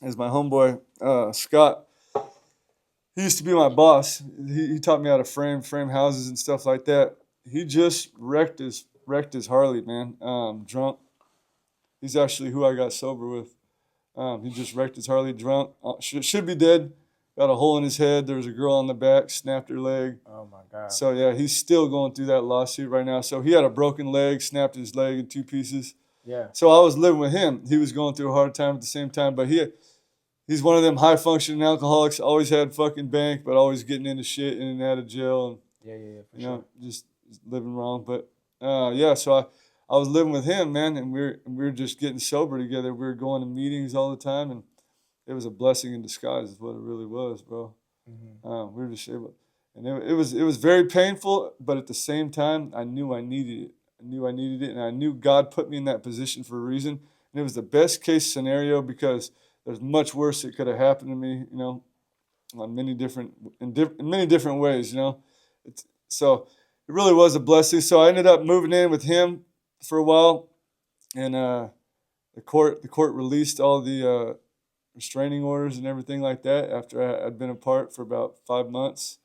Is my homeboy Scott. He used to be my boss. He taught me how to frame houses and stuff like that. He just wrecked his Harley, man. Drunk. He's actually who I got sober with. He just wrecked his Harley drunk. Should be dead. Got a hole in his head. There was a girl on the back, snapped her leg. Oh my God. So yeah, he's still going through that lawsuit right now. So he had a broken leg, snapped his leg in two pieces. Yeah. So I was living with him. He was going through a hard time at the same time, but he's one of them high functioning alcoholics. Always had fucking bank, but always getting into shit in and out of jail, and Yeah, for you sure. know, just living wrong. But yeah, so I was living with him, man, and we were just getting sober together. We were going to meetings all the time, and it was a blessing in disguise, is what it really was, bro. We were just able, and it was very painful, but at the same time, I knew I needed it. I knew I needed it, and I knew God put me in that position for a reason. And it was the best case scenario because there's much worse that could have happened to me, you know, on in many different ways, you know. So it really was a blessing. So I ended up moving in with him for a while, and the court released all the restraining orders and everything like that after I'd been apart for about 5 months.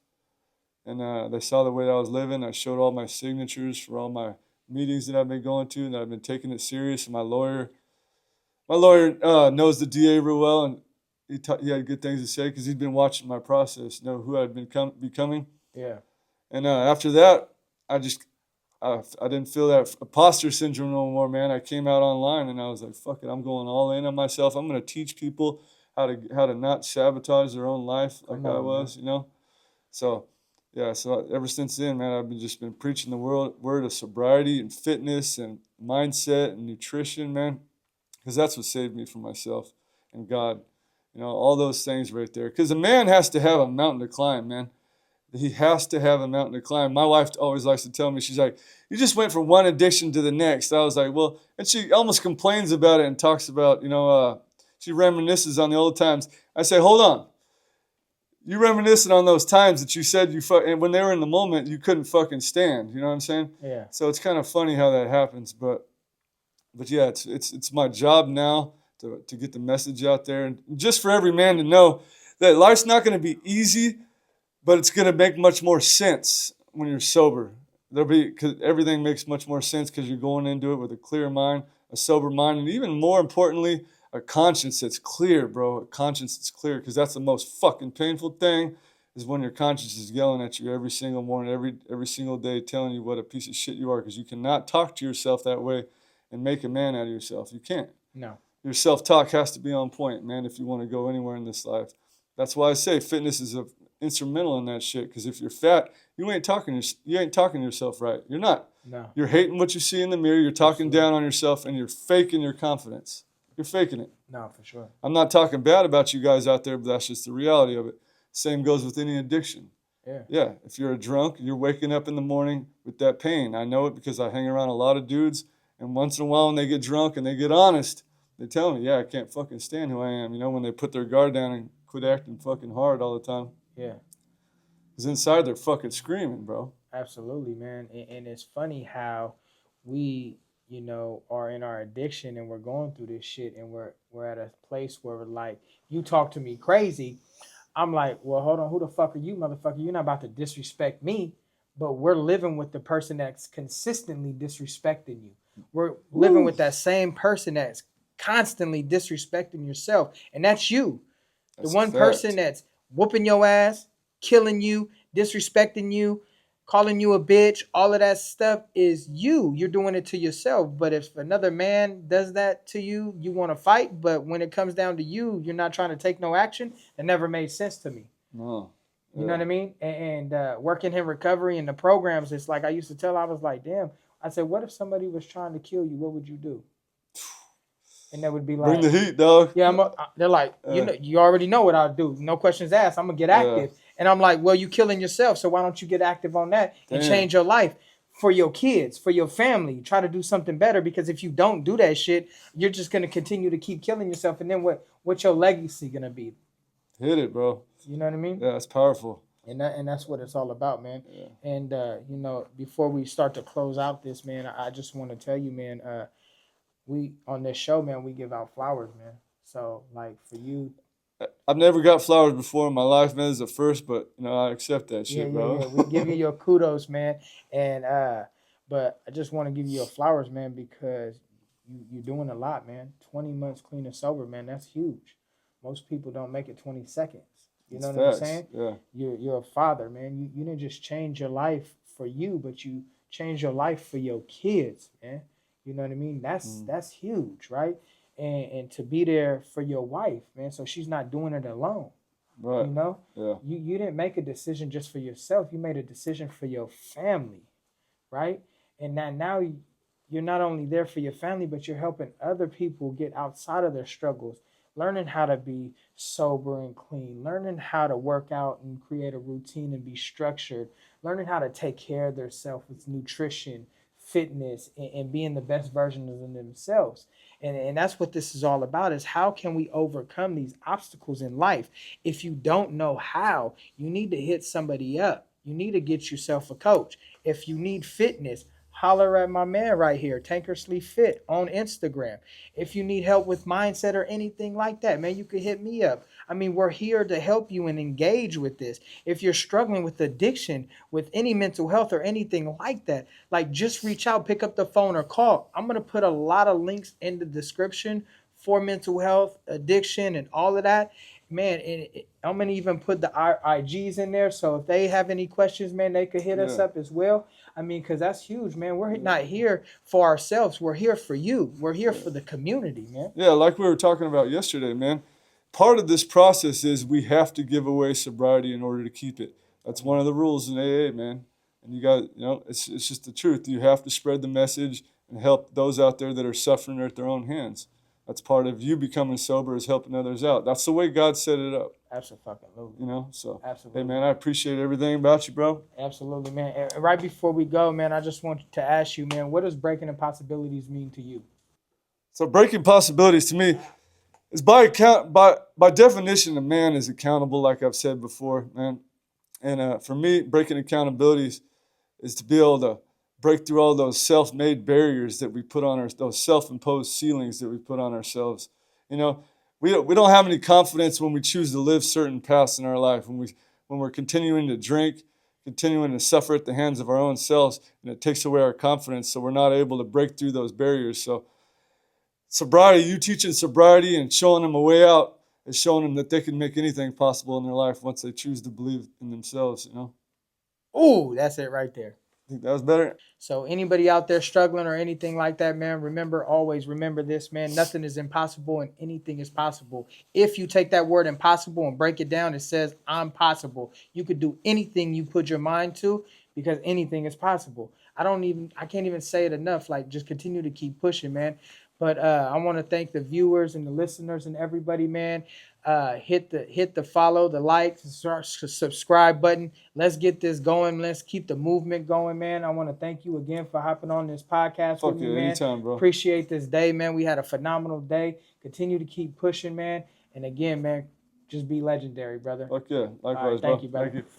And they saw the way that I was living. I showed all my signatures for all my meetings that I've been going to, and that I've been taking it serious. And my lawyer knows the DA real well, and he had good things to say because he'd been watching my process, know who I'd been becoming. Yeah. And after that, I didn't feel that imposter syndrome no more, man. I came out online and I was like, fuck it, I'm going all in on myself. I'm gonna teach people how to not sabotage their own life like Come I on, man. was, you know. So yeah, so ever since then, man, I've just been preaching the word of sobriety and fitness and mindset and nutrition, man, because that's what saved me from myself and God. You know, all those things right there. Because a man has to have a mountain to climb, man. He has to have a mountain to climb. My wife always likes to tell me, she's like, you just went from one addiction to the next. I was like, well, and she almost complains about it and talks about, she reminisces on the old times. I say, hold on. You reminiscing on those times that you said and when they were in the moment, you couldn't fucking stand. You know what I'm saying? Yeah. So it's kind of funny how that happens. But yeah, it's my job now to get the message out there. And just for every man to know that life's not going to be easy, but it's going to make much more sense when you're sober. Cause everything makes much more sense because you're going into it with a clear mind, a sober mind, and even more importantly, a conscience that's clear, bro. A conscience that's clear, because that's the most fucking painful thing, is when your conscience is yelling at you every single morning, every single day, telling you what a piece of shit you are, because you cannot talk to yourself that way and make a man out of yourself. You can't. No. Your self-talk has to be on point, man, if you want to go anywhere in this life. That's why I say fitness is instrumental in that shit, because if you're fat, you ain't talking to yourself right. You're not. No. You're hating what you see in the mirror. You're talking Absolutely. down on yourself, and you're faking your confidence. You're faking it. No, for sure. I'm not talking bad about you guys out there, but that's just the reality of it. Same goes with any addiction. Yeah. Yeah, if you're a drunk, you're waking up in the morning with that pain. I know it because I hang around a lot of dudes, and once in a while when they get drunk and they get honest, they tell me, yeah, I can't fucking stand who I am, when they put their guard down and quit acting fucking hard all the time. Yeah. Because inside they're fucking screaming, bro. Absolutely, man. And it's funny how we, are in our addiction and we're going through this shit, and we're at a place where we're like, you talk to me crazy. I'm like, well, hold on, who the fuck are you, motherfucker? You're not about to disrespect me. But we're living with the person that's consistently disrespecting you. We're living with that same person that's constantly disrespecting yourself. And that's you. That's the one person that's whooping your ass, killing you, disrespecting you, calling you a bitch, all of that stuff is you. You're doing it to yourself. But if another man does that to you, you want to fight. But when it comes down to you, you're not trying to take no action. It never made sense to me. No. Yeah. You know what I mean? And working in recovery and the programs, it's like I used to tell, I was like, damn. I said, what if somebody was trying to kill you? What would you do? And they would be Bring like, the heat, dog. yeah, they're like, you already know what I'll do. No questions asked. I'm gonna get active. And I'm like, well, you killing yourself, so why don't you get active on that and change your life for your kids, for your family? Try to do something better, because if you don't do that shit, you're just gonna continue to keep killing yourself. And then what's your legacy gonna be? Hit it, bro. You know what I mean? Yeah, it's powerful. And that's what it's all about, man. Yeah. And you know, before we start to close out this, man, I just want to tell you, man, we on this show, man, we give out flowers, man. So like for you, I've never got flowers before in my life, man. It's a first, but you know, I accept that shit, bro. Yeah. We give you your kudos, man. And but I just want to give you your flowers, man, because you're doing a lot, man. 20 months clean and sober, man. That's huge. Most people don't make it 20 seconds. You know what I'm saying? Yeah. You're a father, man. You didn't just change your life for you, but you changed your life for your kids, man. You know what I mean? That's huge, right? And to be there for your wife, man, so she's not doing it alone. Right. You know? Yeah. You didn't make a decision just for yourself. You made a decision for your family, right? And now you're not only there for your family, but you're helping other people get outside of their struggles, learning how to be sober and clean, learning how to work out and create a routine and be structured, learning how to take care of themselves with nutrition, fitness, and being the best version of themselves. And that's what this is all about, is how can we overcome these obstacles in life? If you don't know how, you need to hit somebody up. You need to get yourself a coach. If you need fitness, holler at my man right here, Tankersley Fit on Instagram. If you need help with mindset or anything like that, man, you can hit me up. I mean, we're here to help you and engage with this. If you're struggling with addiction, with any mental health or anything like that, like just reach out, pick up the phone or call. I'm going to put a lot of links in the description for mental health, addiction, and all of that. Man, I'm going to even put the IGs in there. So if they have any questions, man, they could hit us up as well. I mean, because that's huge, man. We're not here for ourselves. We're here for you. We're here for the community, man. Yeah, like we were talking about yesterday, man. Part of this process is we have to give away sobriety in order to keep it. That's one of the rules in AA, man. And you got, you know, it's just the truth. You have to spread the message and help those out there that are suffering at their own hands. That's part of you becoming sober, is helping others out. That's the way God set it up. Absolutely. You know, so. Absolutely. Hey, man, I appreciate everything about you, bro. Absolutely, man. And right before we go, man, I just want to ask you, man, what does Breaking Impossibilities mean to you? So Breaking Possibilities to me is by definition, a man is accountable, like I've said before, man. And for me, breaking accountabilities is to be able to break through all those self-made barriers that we put on those self-imposed ceilings that we put on ourselves. You know, we don't have any confidence when we choose to live certain paths in our life, when we're continuing to drink, continuing to suffer at the hands of our own selves, and it takes away our confidence, so we're not able to break through those barriers. So sobriety, you teaching sobriety and showing them a way out is showing them that they can make anything possible in their life once they choose to believe in themselves, you know? Ooh, that's it right there. Think that was better? So anybody out there struggling or anything like that, man, always remember this, man. Nothing is impossible and anything is possible. If you take that word impossible and break it down, it says I'm possible. You could do anything you put your mind to, because anything is possible. I can't even say it enough. Like, just continue to keep pushing, man. But I want to thank the viewers and the listeners and everybody, man. Hit the follow, the like, subscribe button. Let's get this going. Let's keep the movement going, man. I want to thank you again for hopping on this podcast with me, man. Anytime, bro. Appreciate this day, man. We had a phenomenal day. Continue to keep pushing, man. And again, man, just be legendary, brother. Fuck yeah. Likewise, bro. Thank you, brother. Thank you.